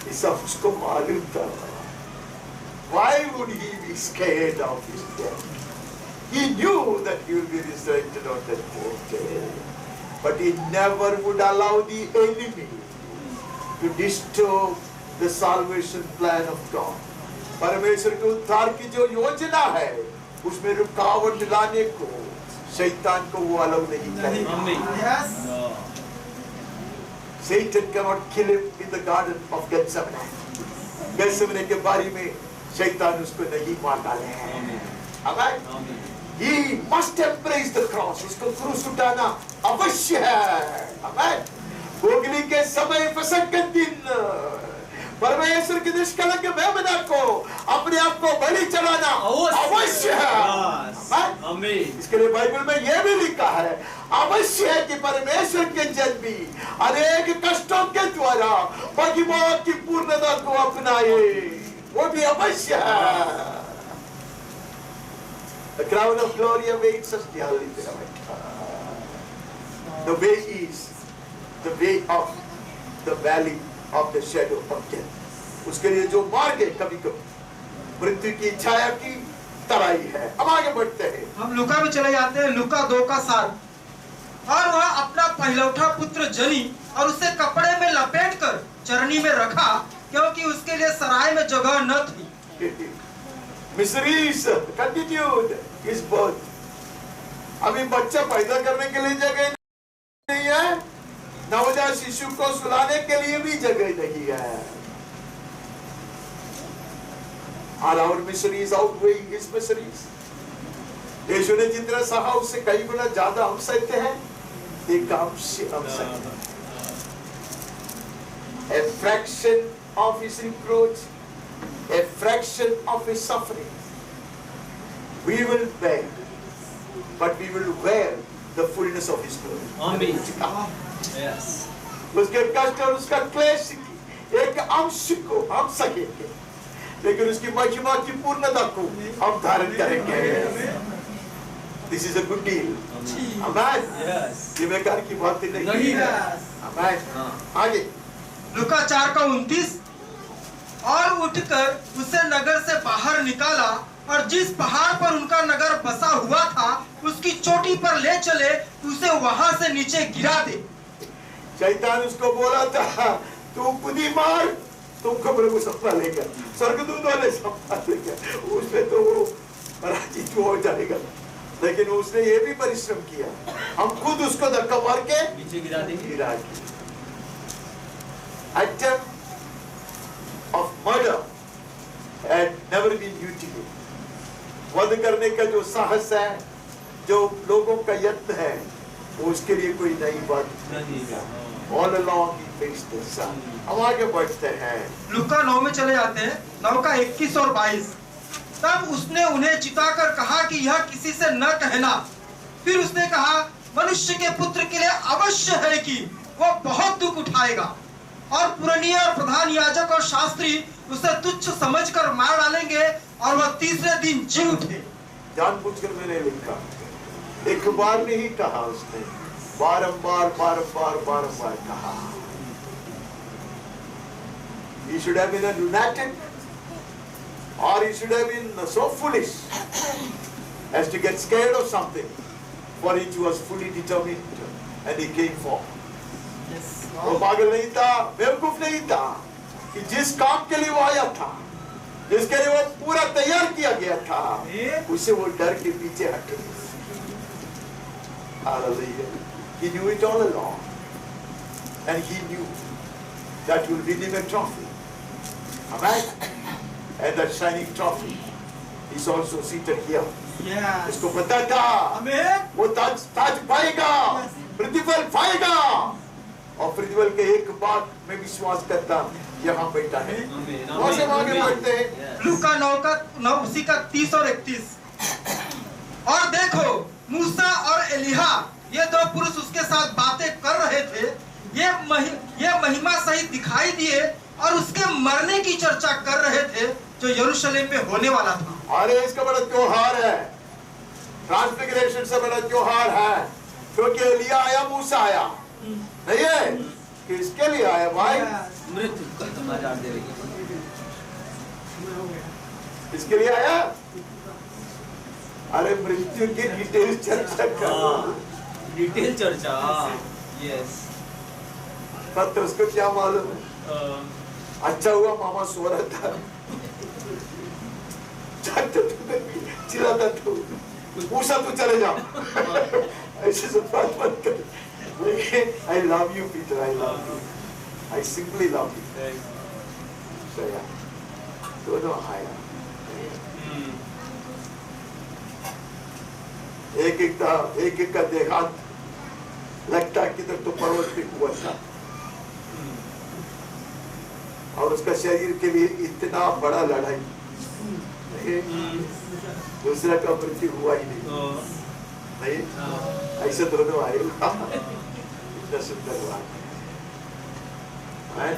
ये सब उसको मालूम था। Why would he be scared of his death? He knew that he would be resurrected on that fourth day, but he never would allow the enemy to disturb the salvation plan of God. परमेश्वर के उद्धार की जो योजना है उसमें रुकावट लाने को शैतान को वो अलाउ नहीं करेगा। Satan cannot kill him in the garden of Gethsemane. Gethsemane के बारी में शैतान उसको नहीं मार डाले। Amen. He must embrace the cross. उसको क्रूस उठाना अवश्य है। Amen. भोगली के समय फसक के दिन परमेश्वर की निष्कलंक मेमना को अपने आप को बलि चढ़ाना अवश्य है। आमीन। इसके लिए बाइबल में यह भी लिखा है अवश्य है कि परमेश्वर के जन भी अनेक कष्टों के द्वारा महिमा की पूर्णता को अपनाए, वो भी अवश्य है। The crown of glory awaits us dearly beloved. The way is the way of the valley of the shadow of death. उसके लिए जो मार्ग है कभी कभी मृत्यु की छाया की तराई है। अब आगे बढ़ते हैं। हम लूका में चले जाते हैं। लूका 2:7। और वह अपना पहलौठा पुत्र जनी और उसे कपड़े में लपेट कर चरनी में रखा, क्योंकि उसके लिए सराय में जगह न थी। मिस्रीज कंटिन्यूड हिज बर्थ। अभी बच्चा पैदा करने के लिए जगह नहीं है, नवजात शिशु को सुलाने के लिए भी जगह नहीं है। और our miseries outweighing his miseries. यीशु ने जितना सहा उससे कई गुना ज्यादा हम सहते हैं। एक काम से हम सहते हैं। A fraction of his reproach, a fraction of his suffering, we will bear, but we will wear the fullness of his glory. आमीन। Yes. उसके कष्ट और उसका क्लेश की एक अंश को हम सहेंगे, लेकिन उसकी महिमा की पूर्णता को हम धारण करेंगे। This is a good deal. Amen. Yes. जिम्मेदार की बात नहीं है। Amen. आगे लूका 4:29। और उठकर उसे नगर से बाहर निकाला और जिस पहाड़ पर उनका नगर बसा हुआ था उसकी चोटी पर ले चले, उसे वहां से नीचे गिरा दे। शैतान उसको बोला था तू खुदी मार, तुमको प्रभु संभालेगा, स्वर्गदूत वाले संभालेगा, उसमें तो वो पराजित हो जाएगा। लेकिन उसने ये भी परिश्रम किया, हम खुद उसको धक्का मार के नीचे गिरा देंगे। गिरा दिया। Attempt of murder had never been mutilated. वध करने का जो साहस है, जो लोगों का यत्न है, वो उसके लिए कोई नई बात नहीं है। All along he faced this. हम आगे बढ़ते हैं। लूका 9 में चले जाते हैं, 9 का 21 और 22। तब उसने उन्हें चिताकर कहा कि यह किसी से न कहना। फिर उसने कहा, मनुष्य के पुत्र के लिए अवश्य है कि वह बहुत दुख उठाएगा और पुरनिये और प्रधान याजक और शास्त्री उसे तुच्छ समझकर मार डालेंगे और वह तीसरे दिन जी उठे। जानबूझकर मैंने लिखा, एक बार नहीं कहा उसने, बारंबार बारंबार बारंबार कहा। He should have been a lunatic, or he should have been so foolish as to get scared of something for which he was fully determined, and he came forth. वो पागल नहीं था, बेवकूफ नहीं था कि जिस काम के लिए वो आया था, जिसके लिए वो पूरा तैयार किया गया था, उसे वो डर के पीछे हटे। Hallelujah. He knew it all along, and he knew that you will win him a trophy. Amen. And that shining trophy is also seated here. इसको पता था वो ताज पाएगा, प्रतिफल पाएगा, और प्रतिफल के एक बात में विश्वास करता यहाँ बैठा है। और से आगे बढ़ते हैं। लूका 9 का 9 उसी का 30 और 31। और देखो, मूसा और एलिया ये दो पुरुष उसके साथ बातें कर रहे थे। ये महिमा सहित दिखाई दिए और उसके मरने की चर्चा कर रहे थे जो यरूशलेम में होने वाला था। अरे इसका बड़ा त्योहार है, ट्रांसफिगरेशन से बड़ा त्योहार है, क्योंकि एलिया आया, मूसा आया नहीं है, किसके लिए आया भाई? मृत्यु का समाचार दे रही किसके लिए आया? अरे मृत्यु की डिटेल चर्चा कर, डिटेल चर्चा। यस, पत्र उसको क्या मालूम है? अच्छा हुआ मामा सो रहा था, चिल्लाता तू, मूसा तू चले जा। ऐसे सब बात मत कर। I love you, Peter. I love you. I simply love you. So yeah, दोनों आया। एक का देहात लगता कि तो पर्वत पे हुआ था, और उसका शरीर के लिए इतना बड़ा लड़ाई, दूसरा का मृत्यु हुआ ही नहीं, ऐसे दोनों आए। इतना सुंदर बात है,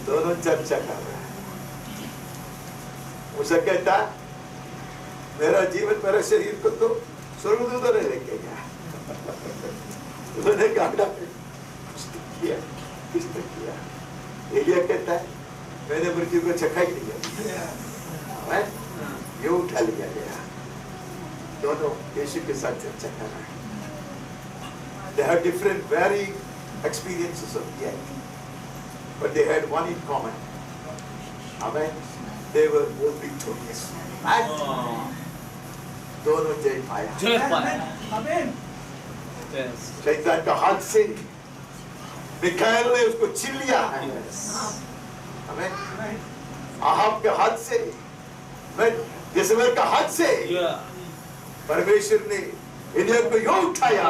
दोनों चर्चा कर रहे हैं। उसे कहता, मेरा जीवन मेरे शरीर को तो स्वर्गदूतों ने लेके गया, उन्होंने गाड़ा किया, किसने किया? एलिया कहता है, मैंने मृत्यु को चखा ही नहीं, ये उठा लिया गया। दोनों यीशु के साथ चर्चा कर रहे हैं। They have different varying experiences of death, but they had one in common. Amen. They were both victorious. दोनों जय पाया। जय पाया। यस, शैतान का हाथ से मिकाएल ने उसको छीन लिया है। आमीन। आहाब के हाथ से, यीशुवर का हाथ से परमेश्वर ने इन्हें को यूं उठाया।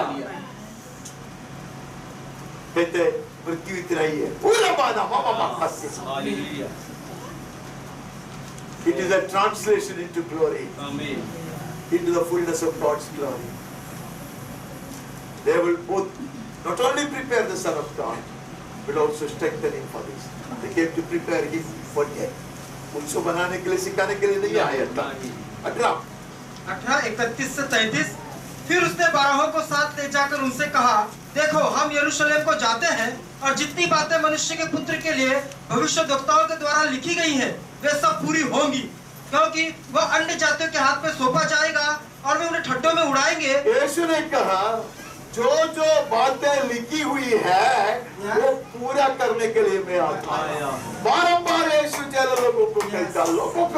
कहते मृत्यु इतना ही है, पूरा बाना मामा से। Hallelujah. It is a translation into glory, आमीन। into the fullness of God's glory. They will both not only prepare the Son of God, but also strengthen him for this. They came to prepare him for death. उनको बनाने के लिए, सिखाने के लिए नहीं आया था। 18:31 से 33। फिर उसने 12 को साथ ले जाकर उनसे कहा, देखो हम यरूशलेम को जाते हैं और जितनी बातें मनुष्य के पुत्र के लिए भविष्यद्वक्ताओं के द्वारा लिखी गई हैं वे सब पूरी होंगी, क्योंकि वह अन्य जातियों के हाथ में सौंपा जाएगा और वे उन्हें ठट्ठों में उड़ाएंगे। यीशु ने कहा, जो जो बातें लिखी हुई है वो पूरा करने के लिए मैं आता हूं। बारंबार यीशु लोगों को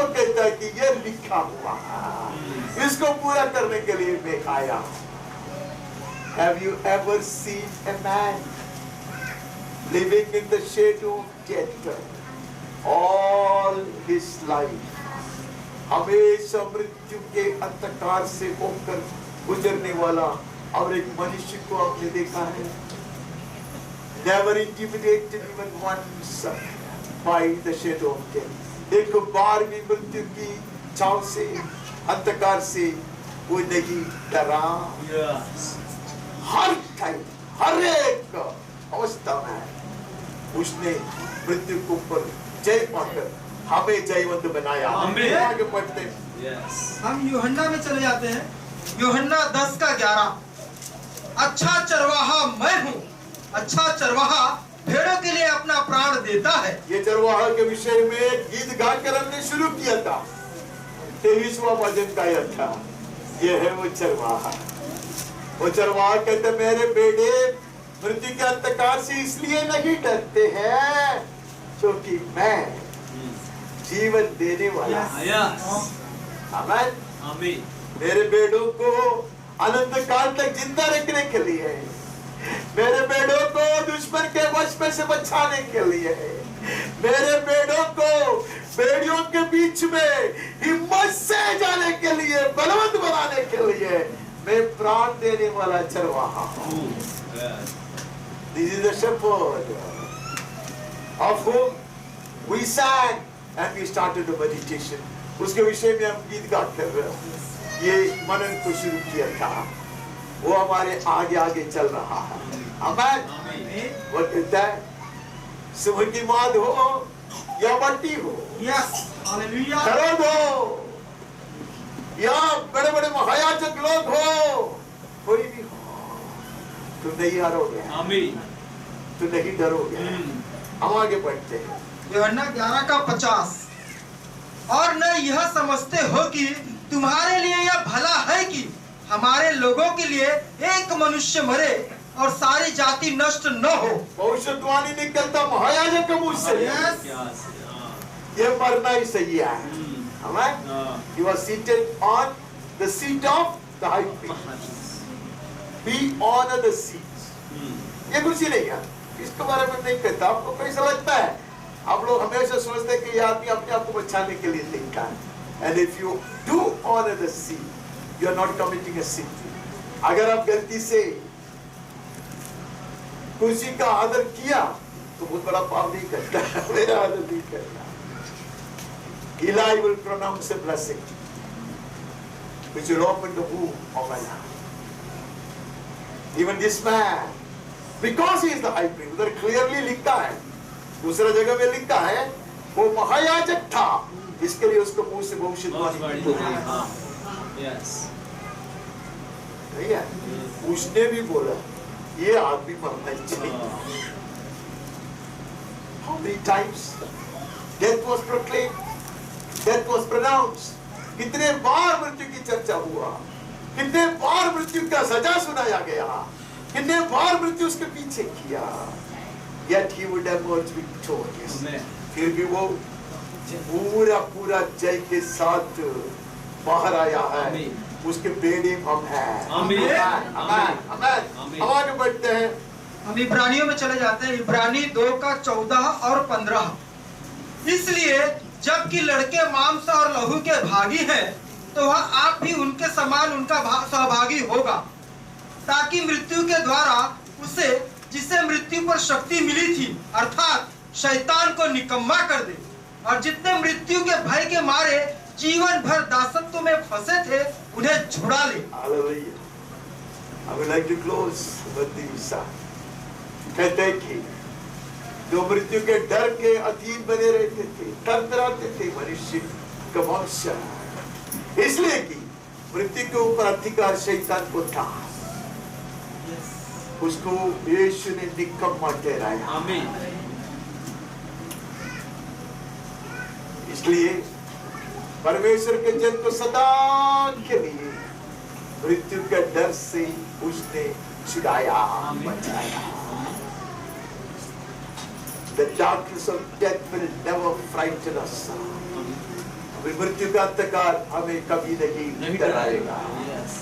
कहता है कि ये लिखा हुआ है, इसको पूरा करने के लिए मैं आया। Have you ever seen a man living in the shadow of death all his life? हमेशा मृत्यु के अंधकार से होकर गुजरने वाला और एक मनुष्य को आपने देखा है, never intimidated even once by the shadow of death। एक बार भी मृत्यु की छाव से, अंधकार से वो नहीं डरा। Yes. हर टाइम, हर एक अवस्था में उसने मृत्यु के ऊपर जय पाकर हमें जयवंत बनाया। आमीन। आगे बढ़ते हैं। Yes. हम यूहन्ना में चले जाते हैं। यूहन्ना 10:11। अच्छा चरवाहा मैं हूँ, अच्छा चरवाहा भेड़ों के लिए अपना प्राण देता है। ये चरवाहा के विषय में गीत गाकर हमने शुरू किया था। 23वां भजन गाया था। ये है वो चरवाहा। वो चरवाहा कहते मेरे बेटे मृत्यु के अंधकार से इसलिए नहीं डरते हैं क्योंकि मैं जीवन देने वाला हूं। Yes. आमीन। Amen. मेरे बेटों को अनंत काल तक जिंदा रखने के लिए, मेरे बेटों को दुश्मन के वश में से बचाने के लिए, मेरे बेटों को बेड़ियों के बीच में हिम्मत से जाने के लिए, बलवंत बनाने के लिए मैं प्राण देने वाला चरवाहा हूं। Yes. This is the shepherd of whom we sang and we started the meditation। उसके विषय में हम गीत गा कर ये मनन को शुरू किया था। वो हमारे आगे आगे चल रहा है। आमीन। Amen. वो कहता है सिंह की माद हो या बट्टी हो, यस, हालेलुया। खरद हो या बड़े बड़े महायाजक लोग हो, कोई भी हो, तुम नहीं हारोगे, Amen. तुम नहीं डरोगे। हम आगे बढ़ते हैं। यूहन्ना 11:50। और न यह समझते हो कि तुम्हारे लिए यह भला है कि हमारे लोगों के लिए एक मनुष्य मरे और सारी जाति नष्ट न हो। भविष्यवाणी निकलता महायाजक के मुंह से, Yes. Yes. ये मरना ही सही है। Amen. Ah. He was seated on the seat of the high priest. Be on the seat। ये कुर्सी नहीं है, इसके बारे में नहीं कहता। आपको कैसा लगता है? आप लोग हमेशा सोचते हैं कि ये आदमी अपने आप को बचाने के लिए लिखा है। And if you do honor the seat, you are not committing a sin। अगर आप गलती से कुर्सी का आदर किया तो बहुत बड़ा पाप नहीं करता है। मेरा आदर नहीं करना। Eli will pronounce a blessing which will open the womb of Allah। Even this man, because he is the high priest, उधर clearly लिखा है, दूसरा जगह में लिखा है वो महायाजक था, इसके लिए उसको मुंह से भविष्यवाणी की बोली। हाँ. Yes. नहीं है? उसने भी बोला ये आदमी मरना ही चाहिए। How many times death was proclaimed, death was pronounced? कितने बार मृत्यु की चर्चा हुआ, कितने बार मृत्यु का सजा सुनाया गया, कितने बार मृत्यु उसके पीछे किया, yet he would emerge victorious। Amen. फिर भी वो पूरा पूरा जय के साथ बाहर आया है। Amen. उसके बेड़े हम हैं। Amen. Amen. Amen. Amen. हम आगे बढ़ते हैं। हम इब्रानियों में चले जाते हैं। इब्रानी 2:14 और 15। इसलिए जबकि लड़के मांस और लहू के भागी हैं, तो वह आप भी उनके समान उनका सहभागी होगा, ताकि मृत्यु के द्वारा उसे जिसे मृत्यु पर शक्ति मिली थी अर्थात शैतान को निकम्मा कर दे, और जितने मृत्यु के भय के मारे जीवन भर दासत्व में फंसे थे उन्हें छुड़ा ले। Hallelujah. I would like to close with this। कहते हैं कि जो मृत्यु के डर के अधीन बने रहते थे, थरथराते थे मनुष्य का वंश, इसलिए कि मृत्यु के ऊपर अधिकार शैतान को था, उसको यीशु ने निकम्मा ठहराया। Amen. इसलिए परमेश्वर के जन को सदा के लिए मृत्यु के डर से उसने छुड़ाया, बचाया। The darkness of death will never frighten us। मृत्यु का अंधकार हमें कभी नहीं डराएगा। Yes.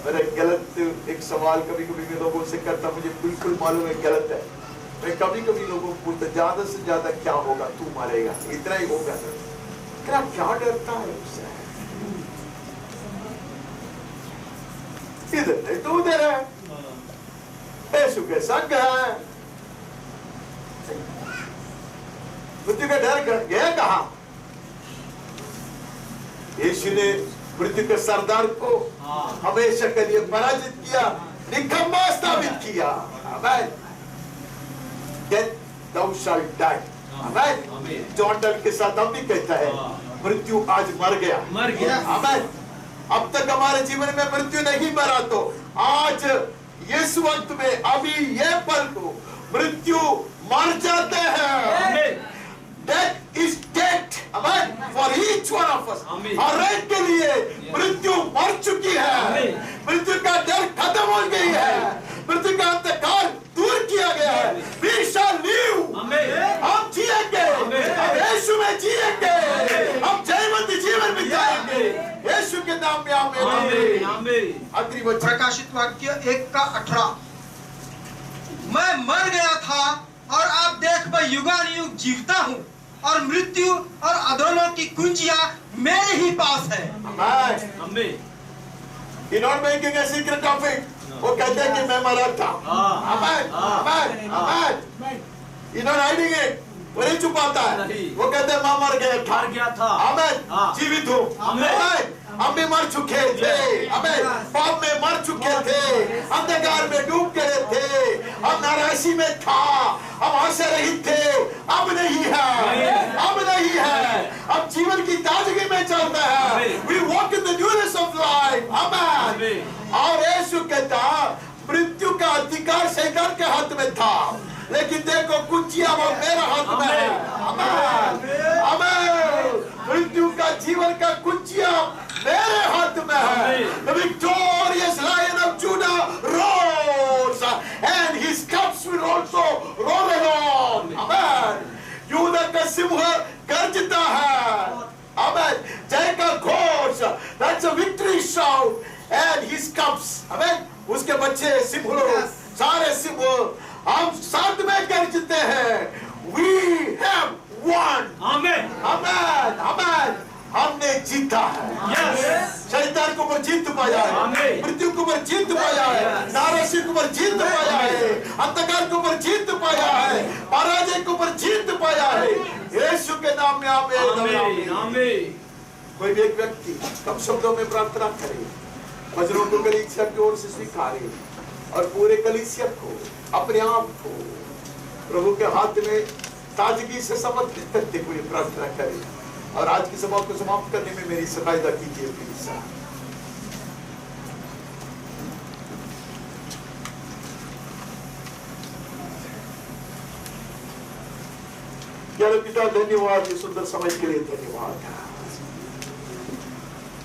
मेरा गलत एक सवाल कभी कभी मैं लोगों से करता, मुझे बिल्कुल मालूम है गलत है। मैं कभी कभी लोगों को पूछता ज्यादा से ज्यादा क्या होगा, तू मरेगा, इतना ही होगा ना? इतना क्या डरता है उससे? इधर नहीं तो उधर है, यीशु के संग है। मृत्यु का डर गया कहां? यीशु ने मृत्यु के सरदार को हमेशा के लिए पराजित किया, निकम्मा स्थापित किया। आमीन। Death, thou shalt die. आमीन। जॉन डल के साथ हम भी कहता है मृत्यु आज मर गया। आमीन। अब तक हमारे जीवन में मृत्यु नहीं मरा, तो आज इस वक्त में अभी ये पल को मृत्यु मर जाते हैं। Death is dead, amen, for each one of us. हर एक के लिए मृत्यु मर चुकी है। मृत्यु का डर खत्म हो गई है, मृत्यु का अंधकार दूर किया गया है। We shall live, हम जिएंगे, हम यीशु में जिएंगे, हम जयवंत जीवन बिताएंगे यीशु के नाम में। आमीन। आखिरी वचन प्रकाशित वाक्य 1:18, मैं मर गया था और आप देख मैं युगानुयुग जीवता हूँ, और मृत्यु और अधोलोक की कुंजियां मेरे ही पास है। आमीन। You're not making a secret of it. वो कहते हैं कि मैं मरा था। आमीन, आमीन, आमीन। You're not hiding it. वो नहीं छुपाता है। वो कहते हैं मैं मर गया था। आमीन। जीवित हूँ। आमीन। हम भी मर चुके थे, हमें पाप में मर चुके थे, अंधकार में डूब गए थे, हम नाराजी में था, हम हंस रही थे, अब नहीं है, अब नहीं है, अब जीवन की ताजगी में चलता है। We walk in the newness of life, आमीन। और यीशु कहता मृत्यु का अधिकार शैतान के हाथ में था, लेकिन देखो कुंजियां वो मेरे हाथ में है। आमीन, आमीन। मृत्यु का जीवन का कुंजियां मेरे हाथ में है। The victorious Lion of Judah roars, and his cups will also roll along. Amen. यूदा का सिंह गर्जता है। Amen. जय का Ghosh, that's a victory shout, and his cups. Amen. उसके बच्चे सिंह लोग, सारे सिंह हम साथ में गर्जते हैं। We have won. Amen. Amen. Amen. हमने जीता है। शैतान के ऊपर जीत पाया है, मृत्यु के ऊपर जीत पाया है, नाराजी के ऊपर जीत पाया है, अंधकार के ऊपर जीत पाया है, पराजय के ऊपर जीत पाया है यीशु के नाम में। आमीन। कोई भी एक व्यक्ति कम शब्दों में प्रार्थना करे, वज्रों को कलीसिया की ओर से स्वीकारे और पूरे कलीसिया को, अपने आप को प्रभु के हाथ में ताजगी से समर्पित करते हुए प्रार्थना करे। और आज की सभा को समाप्त करने में मेरी सहायता कीजिए प्लीज। पिता धन्यवाद, ये सुंदर समय के लिए धन्यवाद।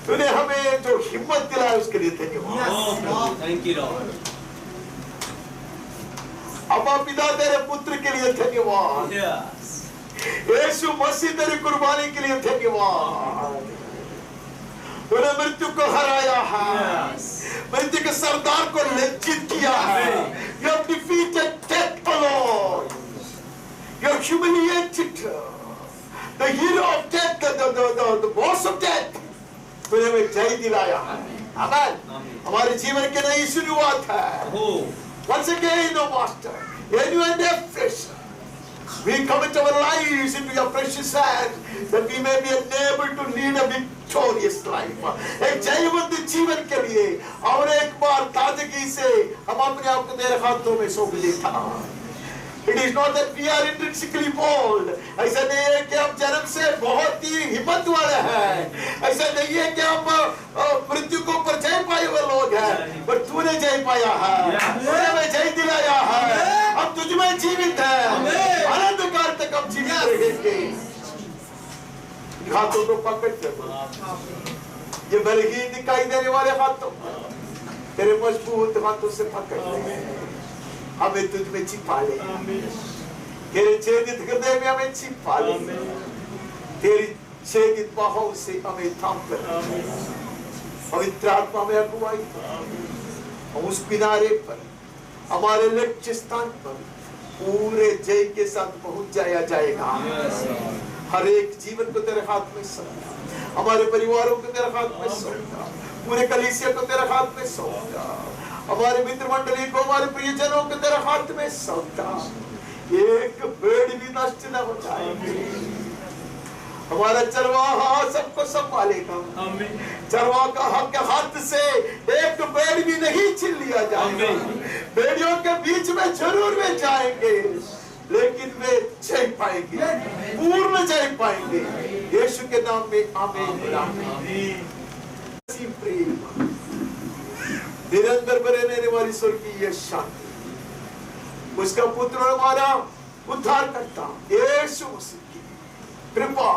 तूने हमें जो हिम्मत दिलाया उसके लिए धन्यवाद। Thank you Lord. अब्बा पिता तेरे पुत्र के लिए धन्यवाद। यीशु मसीह तेरी कुर्बानी के लिए धन्यवाद। तूने मृत्यु को हराया है, मृत्यु के सरदार को लज्जित किया है। You have defeated death alone. You have humiliated the hero of death, the boss of death. तूने हमें जय दिलाया। आमीन। हमारे जीवन की नई शुरुआत है। Once again, O Master, in you and fresh. We commit our lives into your precious hands, that we may be enabled to lead a victorious life. एक जयवंत जीवन के लिए और एक बार ताजगी से हम अपने आप को तेरे हाथों में सौंप देता। It is not that we are intrinsically bold. ऐसा नहीं है कि हम जन्म से बहुत ही हिम्मत वाले हैं। ऐसा नहीं है कि हम मृत्यु को ऊपर जय पाए हुए लोग हैं, पर तूने जय पाया है, तूने हमें जय दिलाया है। हम तुझ में जीवित हैं, अनंत काल तक हम जीवित रहेंगे। हाथों को पकड़ते ये बलहीन दिखाई देने वाले हाथों, तेरे मजबूत हाथों से पकड़ ले, हमें तुझ में छिपा ले। तेरे छेदित हृदय में हमें छिपा ले, तेरी छेदित बाहों से हमें थाम कर। पवित्र आत्मा में अगुवाई, हम उस किनारे पर हमारे लक्ष्य स्थान पर पूरे जय के साथ पहुंच जाया जाएगा। हर एक जीवन को तेरे हाथ में सौंपता, हमारे परिवारों को तेरे हाथ में सौंपता, पूरे कलीसिया को तेरे हाथ में सौंपता, हमारे मित्र मंडली को, हमारे प्रियजनों को तेरे हाथ में सौंपता। एक भेड़ भी नष्ट न हो जाए। हमारा चरवाहा सबको संभालेगा। चरवाहा का हक हाथ से एक भेड़ भी नहीं छीन लिया जाएगा। भेड़ियों के बीच में जरूर वे जाएंगे, लेकिन वे जय पाएंगे, पूर्ण जय पाएंगे। यीशु के नाम में आमीन आमीन। प्रेम निरंतर बने रहने वाली स्वर्गीय शांति, उसका पुत्र और हमारा उद्धार करता यीशु मसीह की कृपा,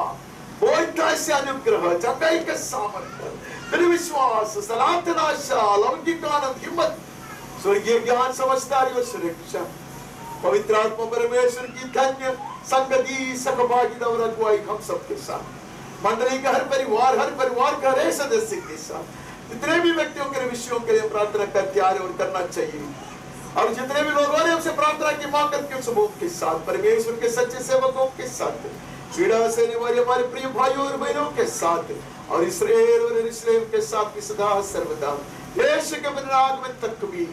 बोलता से अनुग्रह, चंगाई के सामर्थ्य, फिर विश्वास, सलामतना, लौकिक आनंद, हिम्मत, स्वर्गीय ज्ञान, समझदारी और सुरक्षा, पवित्र आत्मा परमेश्वर की धन्य संगति, सहभागिता और अगुवाई हम सबके साथ, मंडली का हर परिवार का हर सदस्य के साथ, जितने भी व्यक्तियों के विषयों के लिए प्रार्थना करते आ रहे और करना चाहिए, और जितने भी लोगों ने हमसे प्रार्थना की मांग करके समूह के साथ, परमेश्वर के सच्चे सेवकों के साथ, पीड़ा सहने वाले हमारे प्रिय भाइयों और बहनों के साथ, और इस्राएल और यरूशलेम के साथ भी सदा सर्वदा यीशु के आगमन तक भी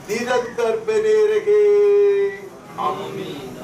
निरंतर बने रहे। आमीन।